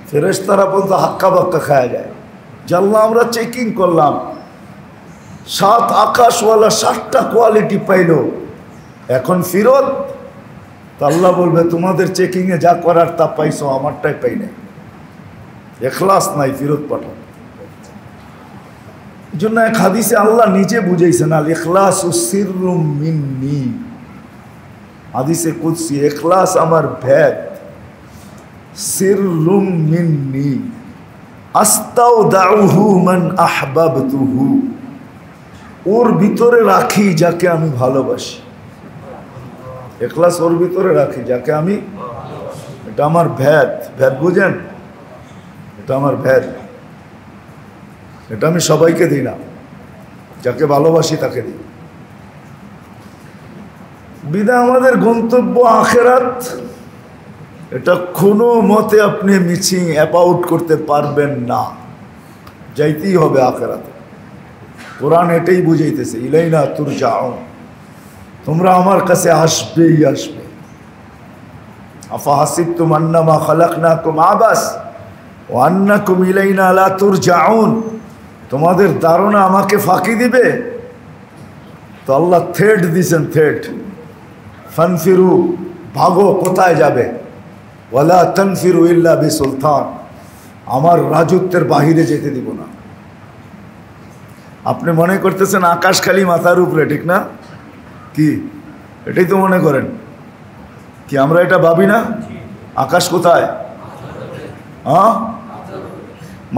C: ফেরেশতারা বলতো হাক্কা বাক্কা খায়া যায়। জানলাম আমরা চেকিং করলাম, 7 আকাশওয়ালা 7টা কোয়ালিটি পাইল, এখন ফিরত। তো আল্লাহ বলবে তোমাদের চেকিংয়ে যা করার তা পাইছো, আমারটাই পাই নাই, ইখলাস নাই, ফিরত পাঠাও। এই জন্য এক হাদিসে আল্লাহ নিজে বুঝাইছেন, আল ইখলাসু সিররুম মিন্নি, হাদিসে কুদসি, ইখলাস আমার ভেদ, সিররুম মিন্নি আস্তাউদাউহু মান আহবাবতুহু, ওর ভিতরে রাখি যাকে আমি ভালোবাসি। ইখলাস ওর ভিতরে রাখি যাকে আমি, এটা আমার ভেদ। ভেদ বুঝেন? এটা আমার ভেদ, এটা আমি সবাইকে দিই না, যাকে ভালোবাসি তাকে দিই। বিদায় আমাদের গন্তব্য আখেরাত, এটা কোনো মতে আপনি মিছিং অ্যাবাউট করতে পারবেন না, যাইতেই হবে আখেরাতে। কোরআন এটাই বুঝাইতেছে, ইলাইনা তুরজাউন, তোমরা আমার কাছে আসবেই আসবে। আফা হাসিবতুম আন্নামা খালাকনাকুম আবাস ওয়া আন্নাকুম ইলাইনা লা তুরজাউন, তোমাদের ধারণা আমাকে ফাঁকি দিবে? তো আল্লাহ থ্রেট দিয়েছেন, থ্রেট, ফানফিরু, ভাগো, কোথায় যাবে? ওয়ালা তানফিরু ইল্লা বিসুলতান, আমার রাজত্বের বাহিরে যেতে দিব না। আপনি মনে করতেছেন আকাশ খালি মাথার উপরে, ঠিক না? কি এটাই তো মনে করেন? কি আমরা এটা ভাবি না? আকাশ কোথায়? হ্যাঁ,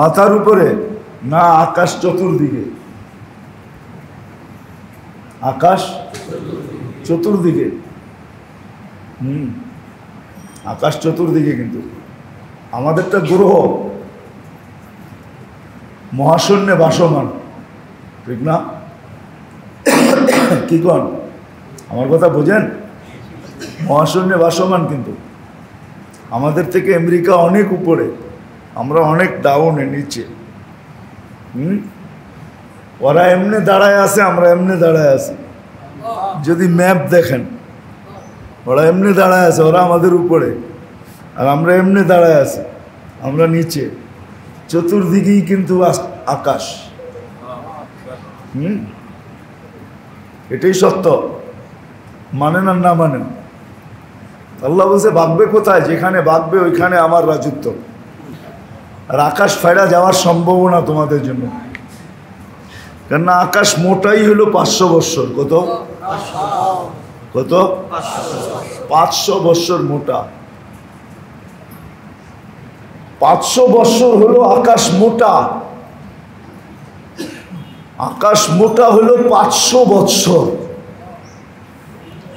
C: মাথার উপরে না, আকাশ চতুর্দিকে। আকাশ চতুর্দিকে, আকাশ চতুর্দিকে। কিন্তু আমাদেরটা গ্রহ মহাশূন্যে ভাসমান, ঠিক না? কি কন, আমার কথা বোঝেন? মহাশূন্যে ভাসমান, কিন্তু আমাদের থেকে আমেরিকা অনেক উপরে, আমরা অনেক ডাউনে, নিচে। ওরা এমনি দাঁড়ায় আছে, আমরা এমনি দাঁড়ায় আছি। যদি ম্যাপ দেখেন, ওরা এমনি দাঁড়ায় আছে, ওরা আমাদের উপরে, আর আমরা এমনি দাঁড়ায় আছি, আমরা নিচে। চতুর্দিকেই কিন্তু আকাশ। এটাই সত্য, মানেন আর না মানেন। আল্লাহ বলছে ভাগবে কোথায়? যেখানে ভাগবে ওইখানে আমার রাজত্ব। আর আকাশ ফেরা যাওয়ার সম্ভাবনা তোমাদের জন্য, কেননা আকাশ মোটাই হলো 500 বৎসর। কত? কত? 500 বৎসর মোটা। 500 বৎসর হলো আকাশ মোটা। আকাশ মোটা হলো 500 বৎসর।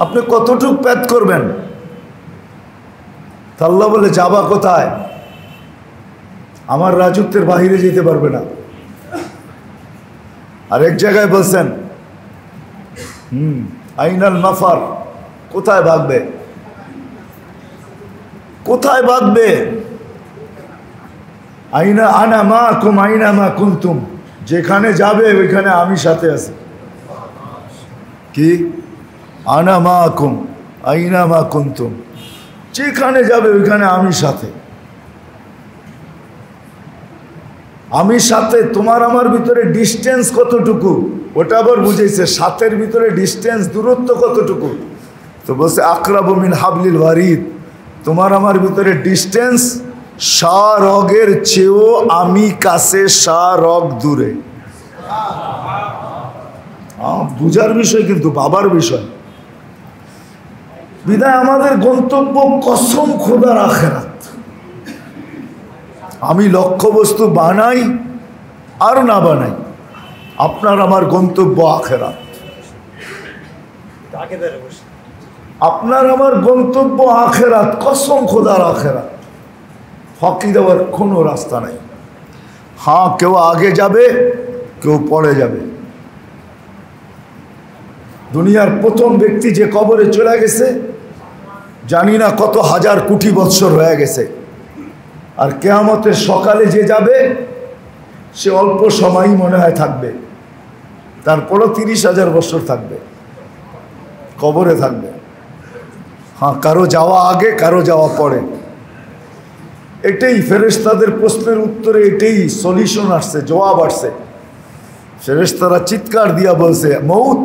C: আপনি কতটুক প্যাদ করবেন? আল্লাহ বলে যাবা কোথায়? আমার রাজত্বের বাহিরে যেতে পারবে না। আরেক জায়গায় বলছেন আইনাল মাফার, কোথায় ভাগবে? কোথায় ভাগবে? আইনা আনা মা কুম আইনা মা কুনতুম, যেখানে যাবে ওইখানে আমি সাথে আছি। কি? আনা মা কুম আইনা মা কুনতুম, যেখানে যাবে ওইখানে আমি সাথে। আমি সাথে। তোমার আমার ভিতরে ডিস্টেন্স কতটুকু ওটা আবার বুঝেছে। সাথের ভিতরে ডিস্টেন্স, দূরত্ব কতটুকু? তো বলছে আকরাবু মিন হাবলিল ওয়ারিদ, তোমার আমার ভিতরে ডিস্টেন্স শারগের চেয়েও আমি কাছে, শারগ দূরে। বুঝার বিষয়, কিন্তু বাবার বিষয়। বিদায় আমাদের গন্তব্য কসম খোদার আখিরাত। আমি লক্ষ্যবস্তু বানাই আর না বানাই, আপনার আমার গন্তব্য আখিরাত। আপনার আমার গন্তব্য আখিরাত, কসম খোদার আখিরাত। ফাঁকি দেওয়ার কোনো রাস্তা নাই। হ্যাঁ, কেউ আগে যাবে, কেউ পরে যাবে। দুনিয়ার প্রথম ব্যক্তি যে কবরে চলে গেছে, জানি না কত হাজার কোটি বৎসর হয়ে গেছে। আর কিয়ামতের সকালে যে যাবে, সে অল্প সময়ই মনে হয় থাকবে, তারপরও 30,000 বৎসর থাকবে, কবরে থাকবে। হ্যাঁ, কারো যাওয়া আগে, কারো যাওয়া পরে। এটাই ফেরেশতাদের প্রশ্নের উত্তরে, এটাই সলিউশন আসছে, জবাব আসছে। ফেরেশতারা চিৎকার দিয়া বলছে মৌত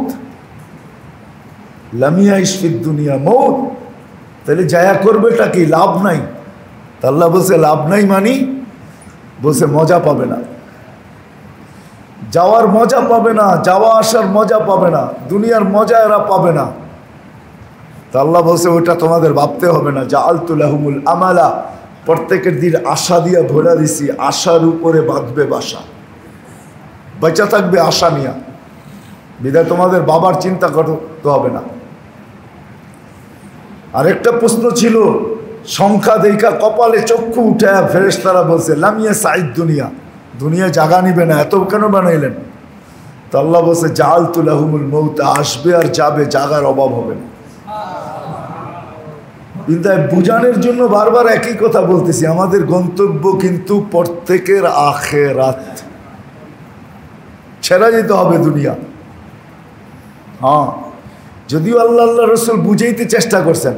C: লামিয়া ইশফিদ দুনিয়া, মৌত। তাহলে যায়া করবেটা কি? লাভ নাই। আল্লাহ বলছে লাভ নাই মানি? বলছে মজা পাবে না, যাওয়ার মজা পাবে না, যাওয়া আসার মজা পাবে না, দুনিয়ার মজা এরা পাবে না। তা আল্লাহ বলছে ওইটা তোমাদের ভাবতে হবে না। জাআলতু লাহুমুল আমালা, প্রত্যেকের দিন আশা দিয়া ভরা দিছি, আশার উপরে বাঁধবে বাসা, বেঁচে থাকবে আশা নিয়া। বিধায় তোমাদের বাবার চিন্তা করতে হবে না। আরেকটা প্রশ্ন ছিল, সংখ্যা দেখা কপালে চক্ষু উঠে ফেরেশতারা বলছে লামিয়া সাইদ দুনিয়া, দুনিয়া জাগা নিবে না, এত কেন বানাইলেন? তো আল্লাহ বলছে জাআলতু লাহুমুল মৌত, আসবে আর যাবে, জাগার অভাব হবে না। বিধায় বুঝানোর জন্য বারবার একই কথা বলতেছি, আমাদের গন্তব্য কিন্তু প্রত্যেকের আখিরাত। ছেড়ে যেতে হবে দুনিয়া। হ্যাঁ, যদিও আল্লাহ আল্লাহ রসুল বুঝাইতে চেষ্টা করছেন,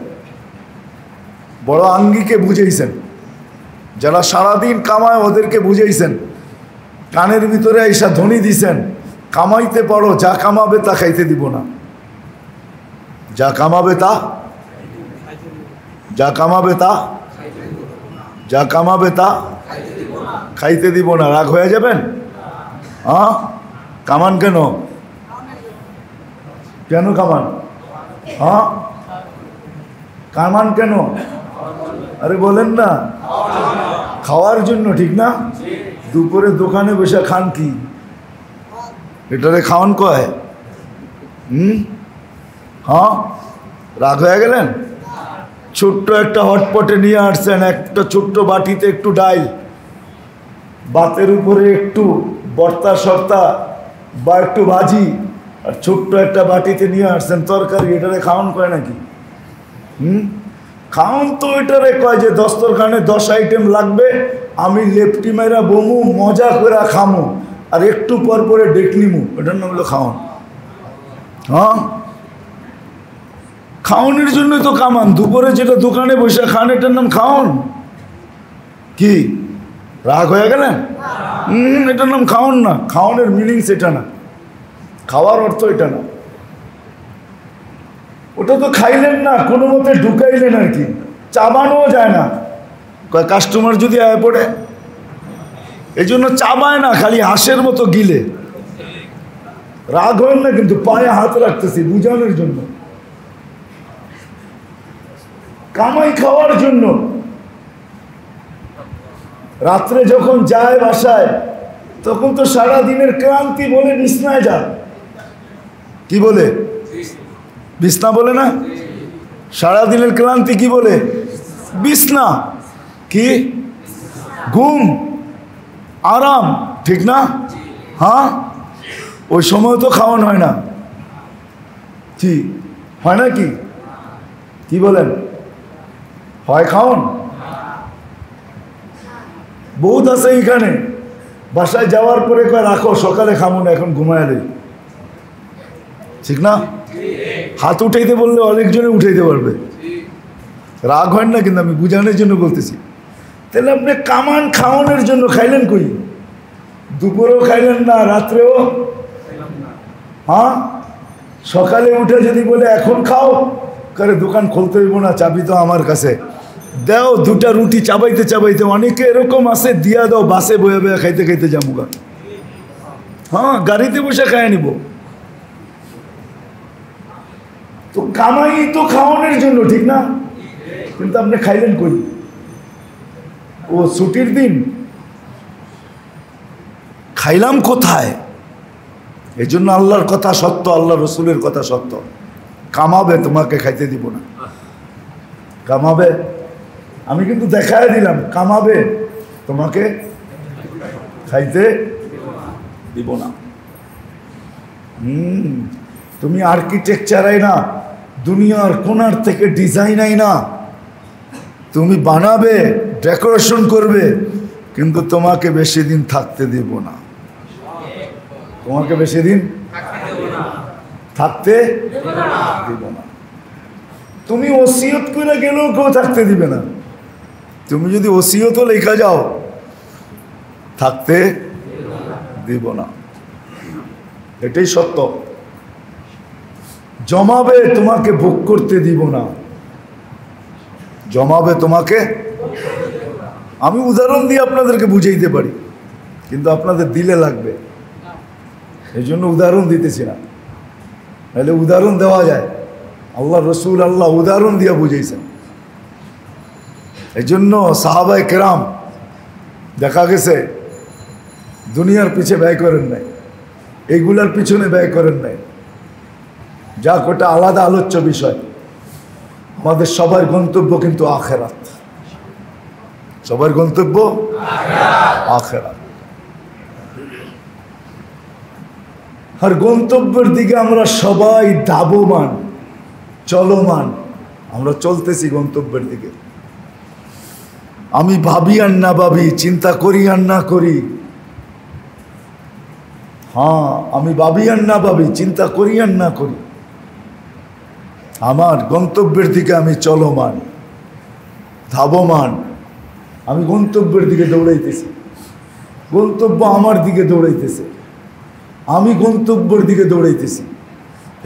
C: বড় আঙ্গিকে বুঝাইছেন, যারা সারাদিন কামায় ওদেরকে বুঝাইছেন, কানের ভিতরে আইসা ধ্বনি দিছেন কামাইতে পারো, যা কামাবে তা খাইতে দিব না, যা কামাবে তা, যা কামাবে তা, যা কামাবে তা খাইতে দিব না। রাগ হয়ে যাবেন? হ্যাঁ, কামান কেন? কেন কামান? হ্যাঁ, কামান কেন? আরে বলেন না, খাওয়ার জন্য, ঠিক না? দুপুরে দোকানে বসে খান কি? এটারে খাওয়ান কয়? হ্যাঁ, রাগ হয়ে গেলেন? ছোট্ট একটা হটপটে নিয়ে আসছেন, একটা ছোট্ট বাটিতে একটু ডাল, ভাতের উপরে একটু ভর্তা সর্তা বা একটু ভাজি, আর ছোট্ট একটা বাটিতে নিয়ে আসছেন তরকারি, এটারে খাওয়ান কয় নাকি? খাওন তো ওইটারে কয় যে দস্তরখানে 10 আইটেম লাগবে, আমি লেপটি মেরা বমু, মজা করে খামু, আর একটু পর পরে ডেক নিমু, এটার নাম হলো খাওন। হ্যাঁ, খাওনের জন্যই তো কামান। দুপুরে যেটা দোকানে বসে খান, এটার নাম খাওন? কি রাগ হয়ে গেলেন? এটার নাম খাওন না। খাওনের মিনিংস এটা না, খাওয়ার অর্থ এটা না। ওটা তো খাইলেন না, কোনো মতে ঢুকাইলেন আর কি, চাবানোও যায় না। কাস্টমার যদি আয় পড়ে, এই জন্য চাবায় না, খালি হাঁসের মতো গিলে। রাগ হয় না, কিন্তু পায়ে হাত রাখতেছি বুঝানোর জন্য। কামাই খাওয়ার জন্য। রাত্রে যখন যায় বাসায়, তখন তো সারা দিনের ক্লান্তি বলে বিছনায় যায়। কি বলে? বিছনা বলে না? সারা দিনের ক্লান্তি কি বলে? বিছনা। কি? ঘুম, আরাম, ঠিক না? হ্যাঁ, ওই সময় তো খাওয়ানো হয় না। কি হয় না? কি বলেন? হয় খাওন? বহুত আছে এইখানে, বাসায় যাওয়ার পরে কয় রাখো, সকালে খামো না, এখন ঘুমায় নেই, ঠিক না? হাত উঠাইতে বললে অনেকজনে উঠাইতে পারবে। রাগ হয় না, কিন্তু আমি বুঝানোর জন্য বলতেছি। তাহলে আপনি কামান খাওয়ানোর জন্য খাইলেন কই? দুপুরেও খাইলেন না, রাত্রেও। হ্যাঁ, সকালে উঠে যদি বলে এখন খাও, করে দোকান খুলতে হইব না, চাবি তো আমার কাছে, দাও দুটা রুটি চাবাইতে চাবাইতে। অনেকে এরকম আছে, দিয়া দাও, বাসে বয়ে বয়ে খাইতে খাইতে যাবো। হ্যাঁ, গাড়িতে বসে খাইয়ে নিব। তো কামাই তো খাওয়ানোর জন্য, ঠিক না? কিন্তু আপনি খাইলেন কই? ও ছুটির দিন খাইলাম কোথায়? এই জন্য আল্লাহর কথা সত্য, আল্লাহ রসুলের কথা সত্য। কামাবে, তোমাকে খাইতে দিব না। কামাবে, আমি কিন্তু দেখায় দিলাম, কামাবে, তোমাকে খাইতে দিব না। তুমি আর্কিটেকচার আই না, দুনিয়ার কোনার থেকে ডিজাইন আই না, তুমি বানাবে, ডেকোরেশন করবে, কিন্তু তোমাকে বেশি দিন থাকতে দিব না। তোমাকে বেশি দিন থাকতে দিব না। তুমি ওসিয়ত করে গেলেও কেউ থাকতে দিবে না। তুমি যদি ওসিয়তও লেখা যাও, থাকতে দিব না। এটাই সত্য। জমাবে, তোমাকে ভোগ করতে দিব না। জমাবে তোমাকে। আমি উদাহরণ দিয়ে আপনাদেরকে বুঝাইতে পারি, কিন্তু আপনাদের দিলে লাগবে, এই জন্য উদাহরণ দিতেছি না। নাহলে উদাহরণ দেওয়া যায়, আল্লাহ রসুল আল্লাহ উদাহরণ দিয়ে বুঝাইছেন। এই জন্য সাহাবায়ে কেরাম দেখা গেছে দুনিয়ার পিছে ব্যয় করেন নাই, এইগুলার পিছনে ব্যয় করেন নাই। যা ওটা আলাদা আলোচ্য বিষয়। আমাদের সবার গন্তব্য কিন্তু আখেরাত। সবার গন্তব্য আখেরাত। আর গন্তব্যের দিকে আমরা সবাই ধাবমান, চলমান। আমরা চলতেছি গন্তব্যের দিকে। আমি ভাবি আর না ভাবি, চিন্তা করি আর না করি, হ্যাঁ, আমি ভাবি আর না ভাবি, চিন্তা করি আর না করি, আমার গন্তব্যের দিকে আমি চলমান, ধাবমান। আমি গন্তব্যের দিকে দৌড়াইতেছি, গন্তব্য আমার দিকে দৌড়াইতেছে, আমি গন্তব্যের দিকে দৌড়াইতেছি।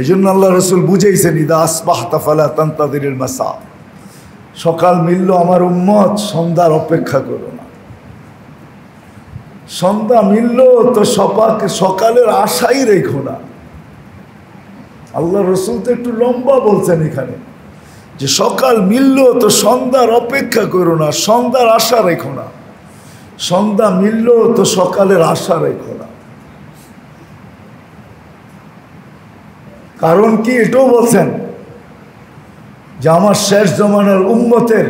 C: এই জন্য আল্লাহ রসুল বুঝাইছেন, ইদা আসবাহতা ফালা তানতাযিরিল মাসা। সকাল মিলল আমার উম্মত, সন্ধ্যার অপেক্ষা করো না। সন্ধ্যা মিলল তো সকালের আশাই রেখো না। আল্লাহ রসুল তো একটু লম্বা বলছেন এখানে, যে সকাল মিলল তো সন্ধ্যার অপেক্ষা করো না, সন্ধ্যার আশা রেখো না। সন্ধ্যা মিলল তো সকালের আশা রেখো না। কারণ কি? এটাও বলছেন যে আমার শেষ জমানার উম্মতের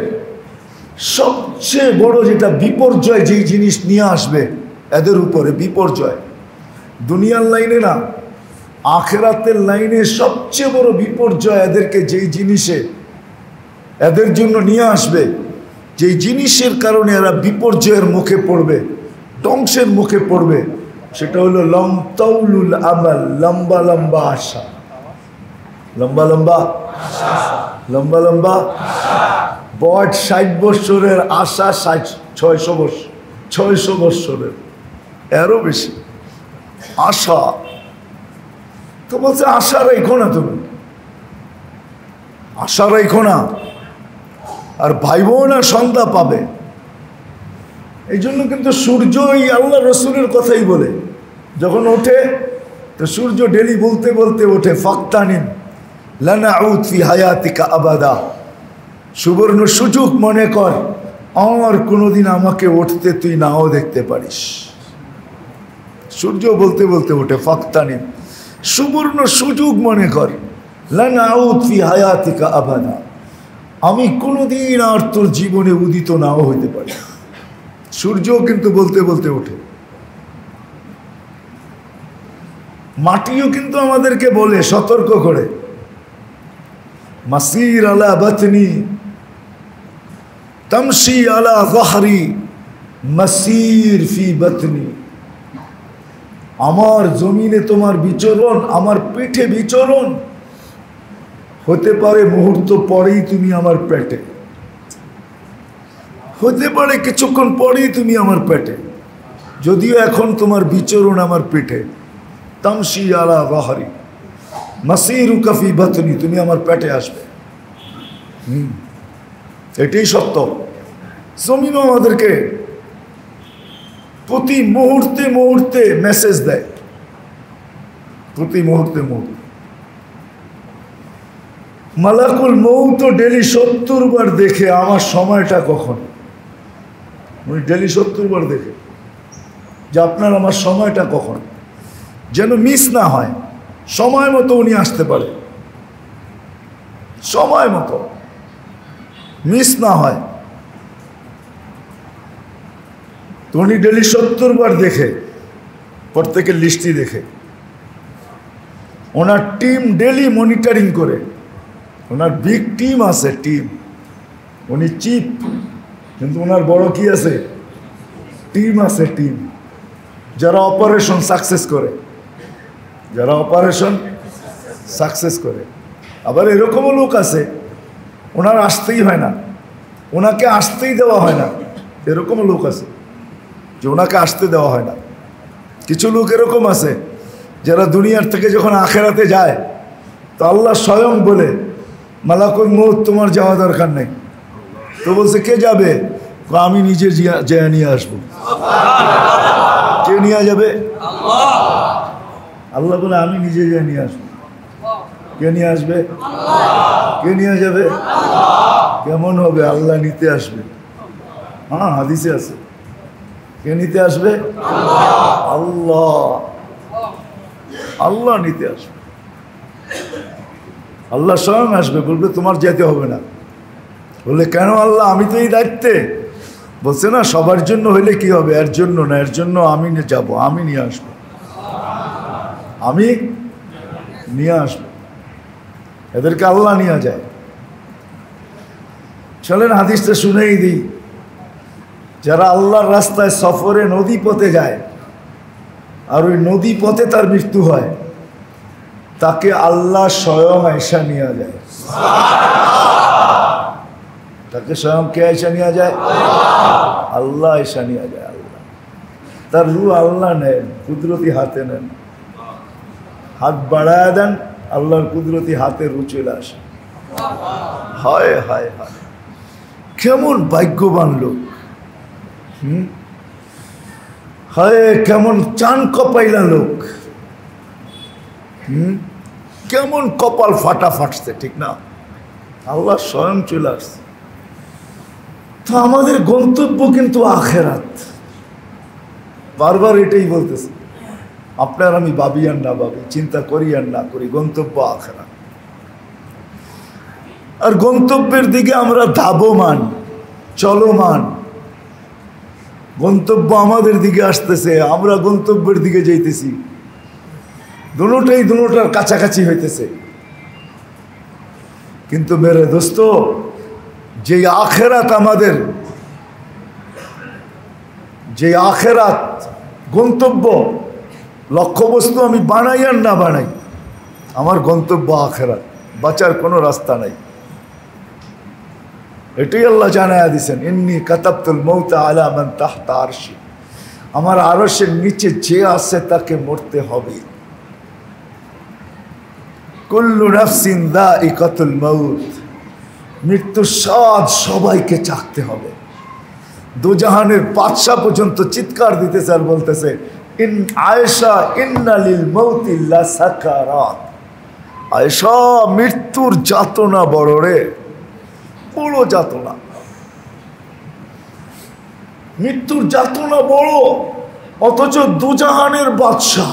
C: সবচেয়ে বড় যেটা বিপর্যয়, যেই জিনিস নিয়ে আসবে এদের উপরে বিপর্যয়, দুনিয়ার লাইনে না, আখেরাতের লাইনে সবচেয়ে বড় বিপর্যয় এদেরকে যেই জিনিসে এদের জন্য নিয়ে আসবে যে জিনিসের কারণে এরা বিপর্যয়ের মুখে পড়বে, ধ্বংসের মুখে পড়বে। সেটা হলো লমতাউলুল আমাল, লম্বা লম্বা আশা, লম্বা লম্বা লম্বা লম্বা বয়স 60 বৎসরের আশা, 600 বৎসরের এরও বেশি আশা। তো বলছে আশা রেখো না, তুমি আশা রেখো না, আর ভাইবো না সন্ধ্যা পাবে। এই জন্য কিন্তু সূর্য এই আল্লাহ রসুলের কথাই বলে, যখন ওঠে তো সূর্য ডেলি বলতে বলতে ওঠে, ফাক্তানিম লানাউদ ফি হায়াতিকা আবাদা, সুবর্ণ সুযোগ মনে কর, আর কোনোদিন আমাকে উঠতে তুই নাও দেখতে পারিস। সূর্য বলতে বলতে ওঠে, ফাক্তানিম, সুবর্ণ সুযোগ মনে কর, লানাউদ ফি হায়াতিকা আবাদা, আমি কোনোদিন আর তোর জীবনে উদিত নাও হইতে পারি। সূর্য কিন্তু বলতে বলতে ওঠে। মাটিও কিন্তু আমাদেরকে বলে, সতর্ক করে, মাসির আলা বাতনি তামশি আলা যাহরি মাসির ফি বাতনি, আমার জমিনে তোমার বিচরণ, আমার পিঠে বিচরণ হতে পারে মুহূর্ত পরেই তুমি আমার পেটে, হতে পারে কিছুক্ষণ পরেই তুমি আমার পেটে, যদিও এখন তোমার বিচরণ আমার পেটে। তামশি আলা যাহরি মাসিরুকা ফি বাতনি, তুমি আমার পেটে আসবে। এটাই সত্য। জমিনও আমাদেরকে প্রতি মুহূর্তে মুহূর্তে মেসেজ দেয়, প্রতি মুহূর্তে মুহূর্তে। মালাকুল মৌত ডেলি 70 বার দেখে আমার সময়টা কখন, উনি ডেলি 70 বার দেখে যে আপনার আমার সময়টা কখন, যেন মিস না হয়। সময় মতো উনি আসতে পারে, সময় মতো মিস না হয়। তো উনি ডেলি 70 বার দেখে, প্রত্যেকের লিস্টই দেখে। ওনার টিম ডেলি মনিটরিং করে, ওনার বিগ টিম আছে, টিম। উনি চিফ, কিন্তু ওনার বড় কি আছে, টিম আছে, টিম, যারা অপারেশন সাকসেস করে, যারা অপারেশন সাকসেস করে। আবার এরকমও লোক আছে ওনার আসতেই হয় না, ওনাকে আসতেই দেওয়া হয় না, এরকমও লোক আছে যে ওনাকে আসতে দেওয়া হয় না। কিছু লোক এরকম আছে যারা দুনিয়ার থেকে যখন আখেরাতে যায় তো আল্লাহ স্বয়ং বলে, মালাকুল মউত তোমার যাওয়া দরকার নেই। তো বলছে কে যাবে? আমি নিজে যেয়ে নিয়ে আসবো। কে নিয়ে যাবে? আল্লাহ বলে আমি নিজে যেয়ে নিয়ে আসবো। কে নিয়ে আসবে? কে নিয়ে যাবে? কেমন হবে? আল্লাহ নিতে আসবে। হ্যাঁ, হাদিসে আছে। কে নিতে আসবে? আল্লাহ। আল্লাহ নিতে আসবে, আল্লাহ স্বয়ং আসবে, বলবে তোমার যেতে হবে না। বলে কেন আল্লাহ? আমি তো এই দায়িত্বে। বলছে না, সবার জন্য হইলে কি হবে, এর জন্য না, এর জন্য আমি যাব, আমি নিয়ে আসবো, আমি নিয়ে আসবো। এদেরকে আল্লাহ নিয়ে যায়। চলেন হাদিসটা শুনেই দিই। যারা আল্লাহর রাস্তায় সফরে নদী পথে যায় আর ওই নদী পথে তার মৃত্যু হয়, তাকে আল্লাহ স্বয়ং আয়েশা নিয়ে যায়। তাকে স্বয়ং কে আয়েশা নিয়ে যায়? আল্লাহ আয়েশা নিয়ে যায়। আল্লাহ তার রূহ আল্লাহ নেন, কুদরতি হাতে নেন, হাত বাড়ায় দেন, আল্লাহর কুদরতি হাতে রূহ চলে আসে। হায় হায় হায়, কেমন ভাগ্যবান লোক! হায় কেমন চান কপাইলা লোক! কেমন কপাল ফাটা ফাটছে, ঠিক না? আল্লাহ স্বয়ং চলে আসছে। তো আমাদের গন্তব্য কিন্তু আখেরাত। বারবার এটাই বলতেছে, আপনার আমি ভাবি আর না ভাবি, চিন্তা করি আর না করি, গন্তব্য আখেরাত। আর গন্তব্যের দিকে আমরা ধাবমান, চলমান। গন্তব্য আমাদের দিকে আসতেছে, আমরা গন্তব্যের দিকে যাইতেছি। দুটার কাছাকাছি হইতেছে। কিন্তু মেরে দোস্ত, যে আখেরাত আমাদের, যে আখেরাত গন্তব্য, লক্ষ্যবস্তু আমি বানাই আর না বানাই, আমার গন্তব্য আখেরাত, বাঁচার কোনো রাস্তা নাই। এটাই আল্লাহ জানায়া দিছেন, ইন্নী কাতাবতুল মৌতা আলা মান তাহতা আরশি, আমার আরশের নিচে যে আছে তাকে মরতে হবে। কুল্লু নাফসিন যায়িকাতুল মাউত, মৃত্যুর স্বাদ সবাইকে চাখতে হবে। দুজাহানের বাদশা পর্যন্ত চিৎকার দিতেছে আর বলতেছে, ইন আয়েশা ইন্না লিল মাউতি লাসাকারাত, আয়েশা মৃত্যুর যাতনা বড় রে, বড় যাতনা, মৃত্যুর যাতনা বড়, অথচ দুজাহানের বাদশা।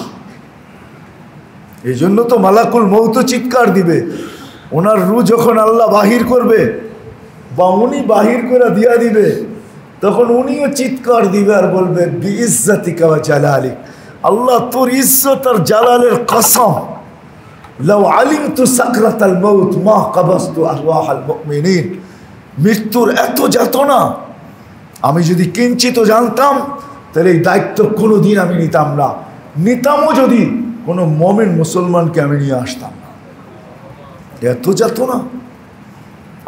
C: এই জন্য তো মালাকুল মৌত চিৎকার দিবে, ওনার রূহ যখন আল্লাহ বাহির করবে বা উনি বাহির করে দিয়া দিবে, তখন উনিও চিৎকার দিবে আর বলবে বিইজ্জাতিকা ওয়া জালালিক, আল্লাহ তোর ইজ্জত আর জালালের কসম, লাউ আলিমতু সাকরাতাল মাউত মা কাবাসতু আরওয়াহাল মুমিনিন, মৃত্যুর এত যাতনা আমি যদি কিঞ্চিত জানতাম তাহলে এই দায়িত্ব কোনোদিন আমি নিতাম না, নিতামও যদি কোনো মুমিন মুসলমানকে আমি নিয়ে আসতাম না। এত যাতনা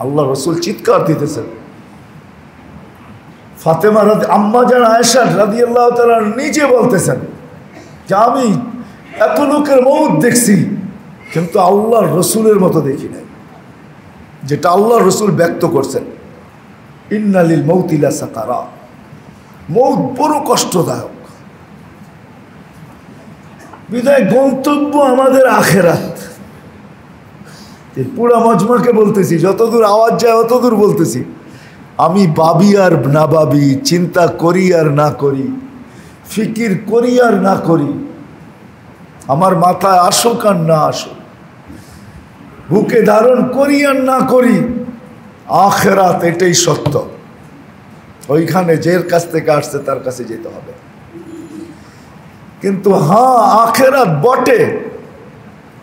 C: আল্লাহ রসুল চিৎকার দিতেছেন। ফাতেমা আম্মা জান আয়েশা রাদিয়াল্লাহু তাআলা নিজে বলতেছেন যে আমি এত লোকের মৌত দেখছি কিন্তু আল্লাহর রসুলের মতো দেখি নাই, যেটা আল্লাহর রসুল ব্যক্ত করছেন, ইন্না লিল মাউতি লাসাকারাত, মৌত বড় কষ্টদায়ক। বিদায় গন্তব্য আমাদের আখেরাত। পুরা মজমাকে বলতেছি, যতদূর আওয়াজ যায় অতদূর বলতেছি, আমি ভাবি আর না ভাবি, চিন্তা করি আর না করি, ফিকির করি আর না করি, আমার মাথায় আসুক আর না আসুক, বুকে ধারণ করি আর না করি, আখেরাত এটাই সত্য। ওইখানে যের কাছ থেকে আসছে তার কাছে যেতে হবে। কিন্তু হ্যাঁ, আখেরাত বটে,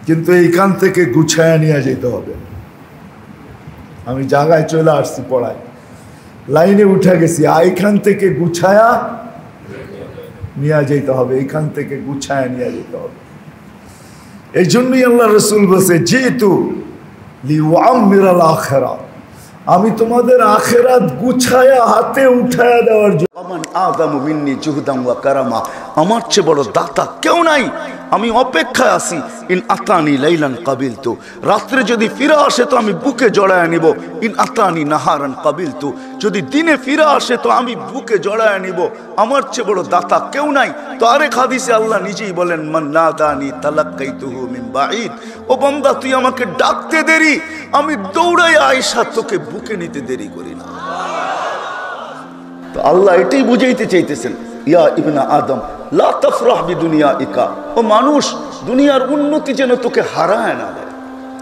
C: কিন্তু এইখান থেকে গুছায়া নিয়ে যেতে হবে। আমি জায়গায় চলে আসছি পড়ায়, লাইনে উঠে গেছি, এইখান থেকে গুছায়া নিয়ে যেতে হবে, এইখান থেকে গুছায়া নিয়ে যেতে হবে। এই জন্যই আল্লাহ রসুল বলছে, যেহেতু লিউআম্মিরাল আখিরাত, আমি তোমাদের আখেরাত গুছায়া হাতে উঠায়া দেওয়ার জন্য।
A: আমান আযামু মিন্নি জুহদাম ওয়া কারামা, আমার চেয়ে বড় দাতা কেউ নাই, আমি অপেক্ষায় আছি। ইন আতানি লাইলান কাবিলতু, রাত্রে যদি ফিরে আসে তো আমি বুকে জড়ায় নিব। ইন আতানি নাহারান কাবিলতু, যদি দিনে ফিরে আসে তো আমি বুকে জড়ায় নিব। আমার চেয়ে বড় দাতা কেউ নাই। তো আরেক হাদিসে আল্লাহ নিজেই বলেন, মান নাদানি তালাক্কাইতুহু মিন বাঈদ, ও বান্দা তুই আমাকে ডাকতে দেরি, আমি দৌড়াই আয়েশা তোকে বুকে নিতে দেরি করি না। তো আল্লাহ এটাই বুঝাইতে চাইতেছেন, ইয়া ইবনা আদম লা তাফরাহ বিদুনিয়াইকা, ও মানুষ দুনিয়ার উন্নতি যেন তোকে হারায় না দেয়,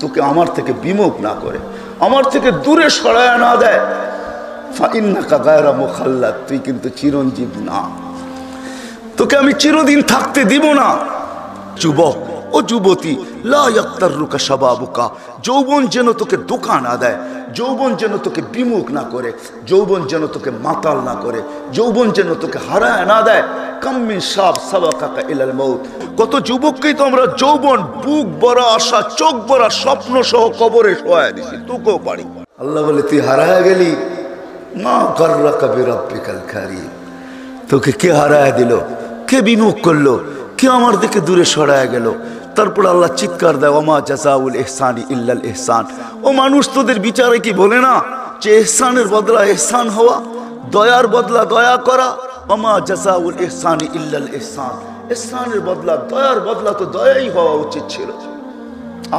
A: তোকে আমার থেকে বিমুখ না করে, আমার থেকে দূরে সরায় না দেয়। ফাইন্নাকা গায়রা মুখাল্লাদ, তুই কিন্তু চিরঞ্জীব না, তোকে আমি চিরদিন থাকতে দিব না। যুবক ও যুবতী, লা ইয়াক্তাররুকা শাবাবুকা, যৌবন যেন তোকে ধোঁকা না দেয়, যৌবন যেন তোকে বিমুখ না করে, যৌবন যেন তোকে মাতাল না করে, যৌবন যেন তোকে হারায় না দেয়। কাম মিন শাব সাবাকাকা ইলাল মাউত, কত যুবককেই তো আমরা যৌবন বুক ভরা আশা, চোখ ভরা স্বপ্ন সহ কবরে শোয়ায় দিছি, তোকেও পারি। আল্লাহ বলে, তুই হারায় গেলি, মা গাররাকা বিরাব্বিকাল কারীম, তোকে কে হারায় দিল, কে বিমুখ করলো, কে আমার দিকে দূরে সরায় গেল। তারপর আল্লাহ চিৎকার দেয়, ওমা জাযাউল ইহসানি ইল্লাল ইহসান, ও মানুষ তোদের বিচারে কি বলে না যে ইহসানের বদলা ইহসান হওয়া, দয়ার বদলা দয়া করা। ওমা জাযাউল ইহসানি ইল্লাল ইহসান, ইহসানের বদলা, দয়ার বদলা তো দয়াই হওয়া উচিত ছিল।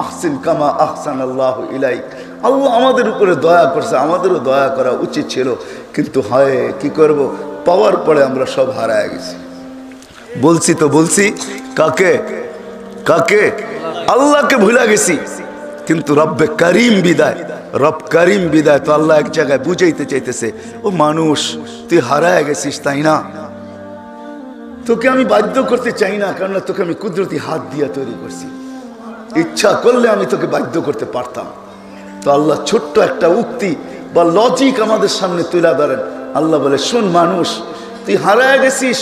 A: আহসিন কামা আহসানাল্লাহু ইলাইক, আল্লাহ আমাদের উপরে দয়া করছে, আমাদেরও দয়া করা উচিত ছিল। কিন্তু হয় কি করব, পাওয়ার পরে আমরা সব হারায় গেছি। বলছি তো বলছি, কাকে কাকে? আল্লাহকে ভুলে গেছি। কিন্তু রব্বে করিম বিদায়, রব করিম বিদায়। তো আল্লাহ এক জায়গায় বুঝাইতে চাইতেছে, ও মানুষ তুই হারায় গেছিস তাই না, তোকে আমি বাধ্য করতে চাই না, কারণ তোকে আমি কুদরতি হাত দিয়ে তৈরি করছি, ইচ্ছা করলে আমি তোকে বাধ্য করতে পারতাম। তো আল্লাহ ছোট্ট একটা উক্তি বা লজিক আমাদের সামনে তুলে ধরেন। আল্লাহ বলে, শোন মানুষ, তুই হারায় গেছিস।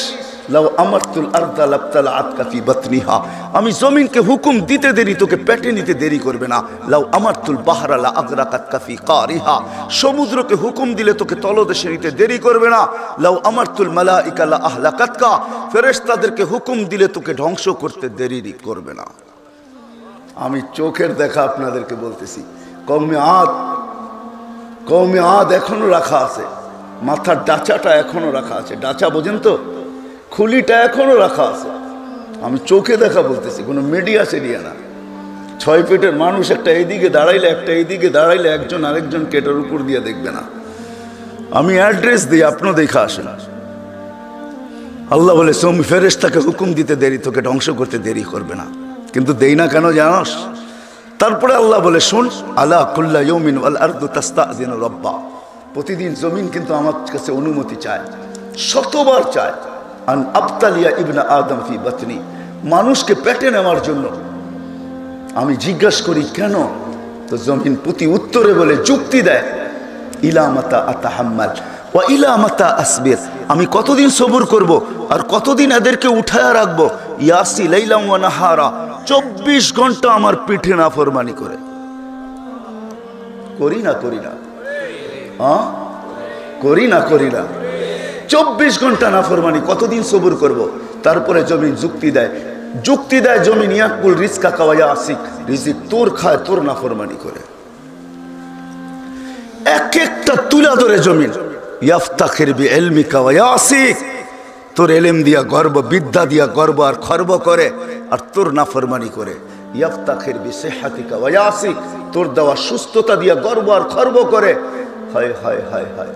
A: লাউ আমারতুল আরদা লাবতালাআত কাফি বাতনিহা, আমি জমিনকে হুকুম দিতে দেরি তোকে পেটে নিতে দেরি করবে না। লাউ আমারতুল বাহরা লা আগরাকাত কাফি কারিহা, সমুদ্রকে হুকুম দিলে তোকে তলদেশে নিতে দেরি করবে না। লাউ আমারতুল মালাইকা লা আহলাকাতকা, ফেরেশতাদেরকে হুকুম দিলে তোকে ধ্বংস করতে দেরি করবে না। আমি চোখের দেখা আপনাদেরকে বলতেছি, কওমে আদ এখনো রাখা আছে, মাথার ডাচাটা এখনো রাখা আছে। ডাচা বোঝেন তো, খুলিটা এখনো রাখা আছে। আমি চোখে দেখা বলতেছি, কোনো মিডিয়া সেরিয়া না। 6 ফিটের মানুষ একটা এইদিকে দাঁড়াইলে, একটা এইদিকে দাঁড়াইলে একজন আরেকজনকে এটার উপর দিয়ে দেখবে না। আমি অ্যাড্রেস দিই, আপনিও দেখা আসেন। আল্লাহ বলে, ফেরেশতাকে হুকুম দিতে দেরি তোকে ধ্বংস করতে দেরি করবে না। কিন্তু দেই না কেন জানোস? তারপরে আল্লাহ বলে, শোন, আলা কুল্লা ইয়াউমিন ওয়াল আরদু তাস্তাযিনু রাব্বা, প্রতিদিন জমিন কিন্তু আমার কাছে অনুমতি চায়, শতবার চায়। আন আবতালিয়া ইবনা আদম ফি বাতনি, মানুষকে পেটে নেওয়ার জন্য আমি জিজ্ঞাসা করি কেন? তো জমিন প্রতি উত্তরে বলে, যুক্তি দেয়, ইলা মাতা আতাহাম্মাল ওয়া ইলা মাতা আসবির, আমি কতদিন সবুর করব আর কতদিন এদেরকে উঠায়া রাখবো। ইয়াসি লাইলা ওয়া নাহারা, 24 ঘন্টা আমার পিঠে নাফরমানি করে। করি না করি না 24 ঘন্টা নাফরমানি, কতদিন সবুর করব? তারপরে জমিন যুক্তি দেয় জমিন, ইয়াকুল রিজকা কাওয়া আসিক, রিজিক তোর খায়, তোর নাফরমানি করে। এক একটা তুলা ধরে জমিন, ইয়াফতাখির বিইলমিকা ওয়া ইয়াসিক, তোর এলেম দিয়া গর্ব, বিদ্যা দিয়া গর্ব আর খর্ব করে, আর তোর নাফরমানি করে। ইয়াফতাখির বিসিহহাতিকা ওয়া ইয়াসিক, তোর দেওয়া সুস্থতা দিয়া গর্ব আর খর্ব করে। হায় হায় হায় হায়,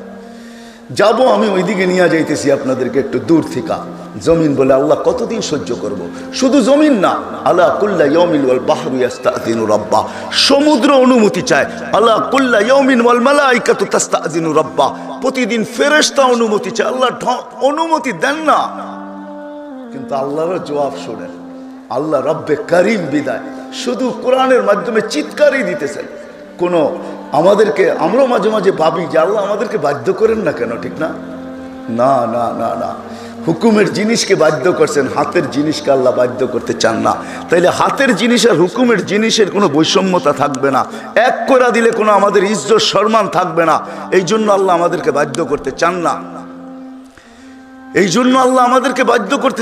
A: যাবো আমি ওইদিকে নিয়ে যাইতেছি আপনাদেরকে একটু দূর থেকে। জমিন বলে, আল্লাহ কতদিন সহ্য করব? শুধু জমিন না, আলা কুল্লা ইয়াউমিন ওয়াল বাহরু ইস্তাযিনু রাব্বা, সমুদ্র অনুমতি চায়। আলা কুল্লা ইয়াউমিন ওয়াল মালাইকাতু তাস্তাযিনু রাব্বা, প্রতিদিন ফেরেশতা অনুমতি চায়। আল্লাহ অনুমতি দেন না, কিন্তু আল্লাহর জবাব শোনেন। আল্লাহ রব্বে করিম বিদায় শুধু কোরআনের মাধ্যমে চিৎকারই দিতেছেন। কোনো আমাদেরকে, আমরা মাঝে মাঝে ভাবি যে আল্লাহ আমাদেরকে বাধ্য করেন না কেন? ঠিক না? না না না না, হুকুমের জিনিসকে বাধ্য করছেন, হাতের জিনিসকে আল্লাহ বাধ্য করতে চান না। তাইলে হাতের জিনিস আর হুকুমের জিনিসের কোনো বৈষম্যতা থাকবে না, এক করে দিলে কোনো আমাদের ইজ্জত সম্মান থাকবে না। এই জন্য আল্লাহ আমাদেরকে বাধ্য করতে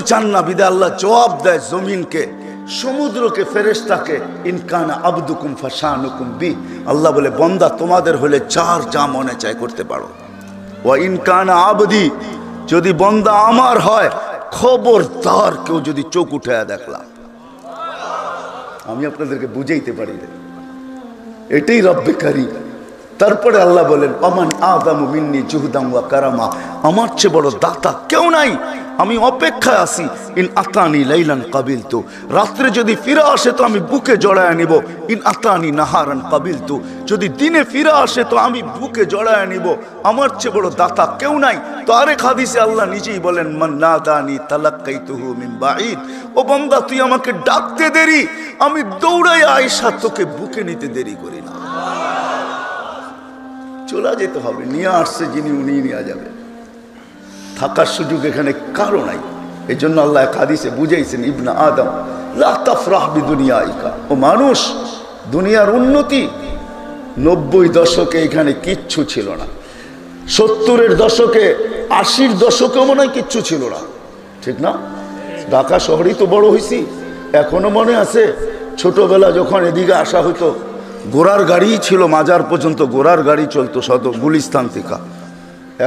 A: চান না, বিদে আল্লাহ জবাব দেয় জমিনকে, সমুদ্রকে, ফেরেশতাকে, ইনকানা আবদুকুম ফাশানুকুম বি, আল্লাহ বলে, বন্দা তোমাদের হলে যার যা মনে চায় করতে পারো। ওয়া ইনকানা আবদি, যদি বন্দা আমার হয়, খবরদার কেউ যদি চোখ উঠায়া দেখলাম। আমি আপনাদেরকে বুঝাইতে পারি না, এটাই রব্বে কারীম। তারপরে আল্লাহ বলেন, আমান আযামু মিন্নি জুহদাম ওয়া কারামা, আমার চেয়ে বড় দাতা কেউ নাই, আমি অপেক্ষায় আছি। ইন আতানি লাইলান কাবিলতু, রাত্রে যদি ফিরে আসে তো আমি বুকে জড়ায় নিব। ইন আতানি নাহারান কাবিলতু, যদি দিনে ফিরে আসে তো আমি বুকে জড়ায় নিব। আমার চেয়ে বড় দাতা কেউ নাই। তো আরেক হাদিসে আল্লাহ নিজেই বলেন, মান নাদানি তালাক্কাইতুহু মিন বাঈদ, ও বান্দা তুই আমাকে ডাকতে দেরি, আমি দৌড়াইয়া আয়েশা তোকে বুকে নিতে দেরি করি না। চলে যেতে হবে, নিয়ে আসছে যিনি উনি নিয়ে যাবে, থাকার সুযোগ এখানে কারো নাই। এই জন্য আল্লাহ হাদিসে বুঝাইছেন, ইবনা আদম লা তাফরাহ বিদুনিয়াইকা, ও মানুষ, দুনিয়ার উন্নতি 90 দশকে এখানে কিচ্ছু ছিল না, 70-এর দশকে, 80-র দশকে মনে হয় কিচ্ছু ছিল না, ঠিক না? ঢাকা শহরেই তো বড় হয়েছি। এখনো মনে আছে ছোটবেলা যখন এদিকে আসা হতো, ঘোড়ার গাড়ি ছিল, মাজার পর্যন্ত ঘোড়ার গাড়ি চলতো, শত গুলিস্তান থেকে।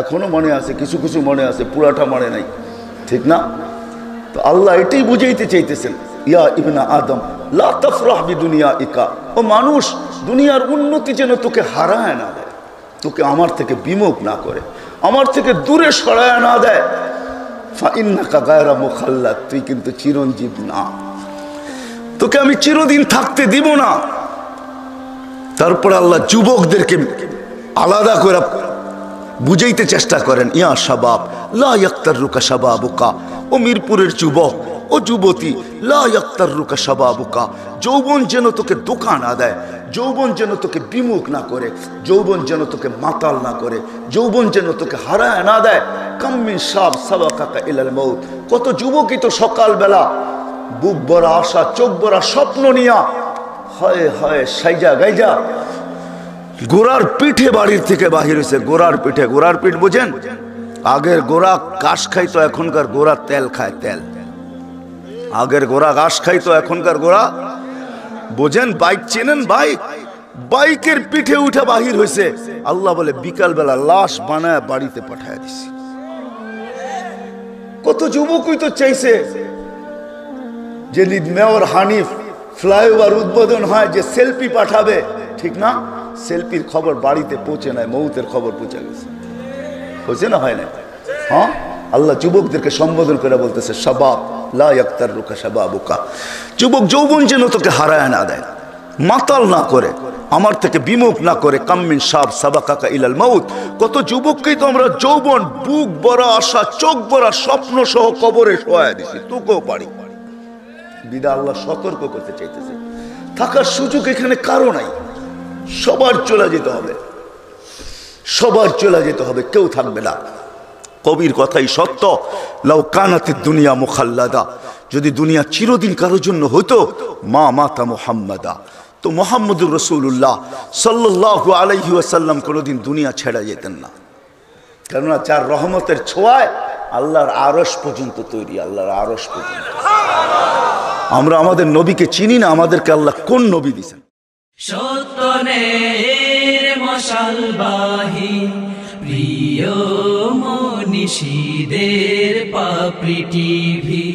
A: এখনো মনে আছে, কিছু কিছু মনে আছে, পুরাটা মনে নাই, ঠিক না? তো আল্লাহ এটাই বুঝাইতে চাইতেছেন, ইয়া ইবনা আদম লা তাফরাহ বিদুনিয়াইকা, ও মানুষ, দুনিয়ার উন্নতি যেন তোকে হারায় না দেয়, তোকে আমার থেকে বিমুখ না করে, আমার থেকে দূরে সরায় না দেয়। ফা ইন্নাকা গায়রা মুখাল্লাদ, তুই কিন্তু চিরঞ্জীব না, তোকে আমি চিরদিন থাকতে দিব না। তারপরে আল্লাহ যুবকদেরকে আলাদা করে বুঝাইতে চেষ্টা করেন, ইয়া শাবাব লা ইয়াক্তারুকা শাবাবুকা, ও মিরপুরের যুবক, ও যুবতী লা ইয়াক্তাররুকা শাবাবুকা, যৌবন যেন তোকে দোকা না দেয়, যৌবন যেন তোকে বিমুখ না করে, যৌবন যেন তোকে মাতাল না করে, যৌবন যেন তোকে হারায় না দেয়। কাম মিন শাব সাবাকাকা ইলাল মউত, কত যুবকই তো সকালবেলা বুক ভরা আশা, চোখ ভরা স্বপ্ন নিয়া হয় হয় সাইজা গাইজা গোড়ার পিঠে বাড়ির থেকে বাহির হয়েছে। গোড়ার পিঠে, গোড়ার পিঠ বোঝেন? আগের গোড়া ঘাস খাইতো, এখনকার গোড়া তেল খায়, তেল। আগের গোড়া ঘাস খাইতো, এখনকার গোড়া বোঝেন? বাইক চেনেন? বাইক, বাইকের পিঠে উঠে বাহির হয়েছে। আল্লাহ বলে বিকাল বেলা লাশ বানায় বাড়িতে পাঠায় দিছি। কত যুবকই তো চাইছে যে মেয়র হানিফ ফ্লাইওভার উদ্বোধন হয়, যে সেলফি পাঠাবে, ঠিক না? সেলফির খবর বাড়িতে পৌঁছে নাই, মৌতের খবর পৌঁছে গেছে। হয়েছে না, হয় না? হ্যাঁ, আল্লাহ যুবকদেরকে সম্বোধন করে বলতেছে শাবাব লা ইয়াক্তাররুকা শাবাবুকা, যুবক যৌবন যেন তোকে হারায় না দেয়, মাতাল না করে, আমার থেকে বিমুখ না করে। কাম মিন শাব সাবাকাকা ইলাল মাউত, কত যুবককেই তো আমরা যৌবন বুক ভরা আশা, চোখ ভরা স্বপ্ন সহ কবরে শোয়ায় দিছি। তোকেও পারি বিদা আল্লাহ সতর্ক করতে চাইতেছে, থাকার সুযোগ এখানে কারো নাই, সবার চলে যেতে হবে, সবার চলে যেতে হবে, কেউ থাকবে না। কবির কথাই সত্য, লাউ কানাতিদ দুনিয়া মুখাল্লাদা, যদি দুনিয়া চিরদিন কারোর জন্য হতো, মা মাতা মুহাম্মাদা, তো মুহাম্মদুর রাসূলুল্লাহ সাল্লাল্লাহু আলাইহি ওয়াসাল্লাম কোনোদিন দুনিয়া ছেড়ে যেতেন না। কেননা যার রহমতের ছোঁয়ায় আল্লাহর আরশ পর্যন্ত তৈরি, আল্লাহর আরশ পর্যন্ত। আমরা আমাদের নবীকে চিনি না, আমাদেরকে আল্লাহ কোন নবী দিয়েছেন?
B: সত্যনের মশালবাহী প্রিয় মনীষীদের পাপড়ি টিভি।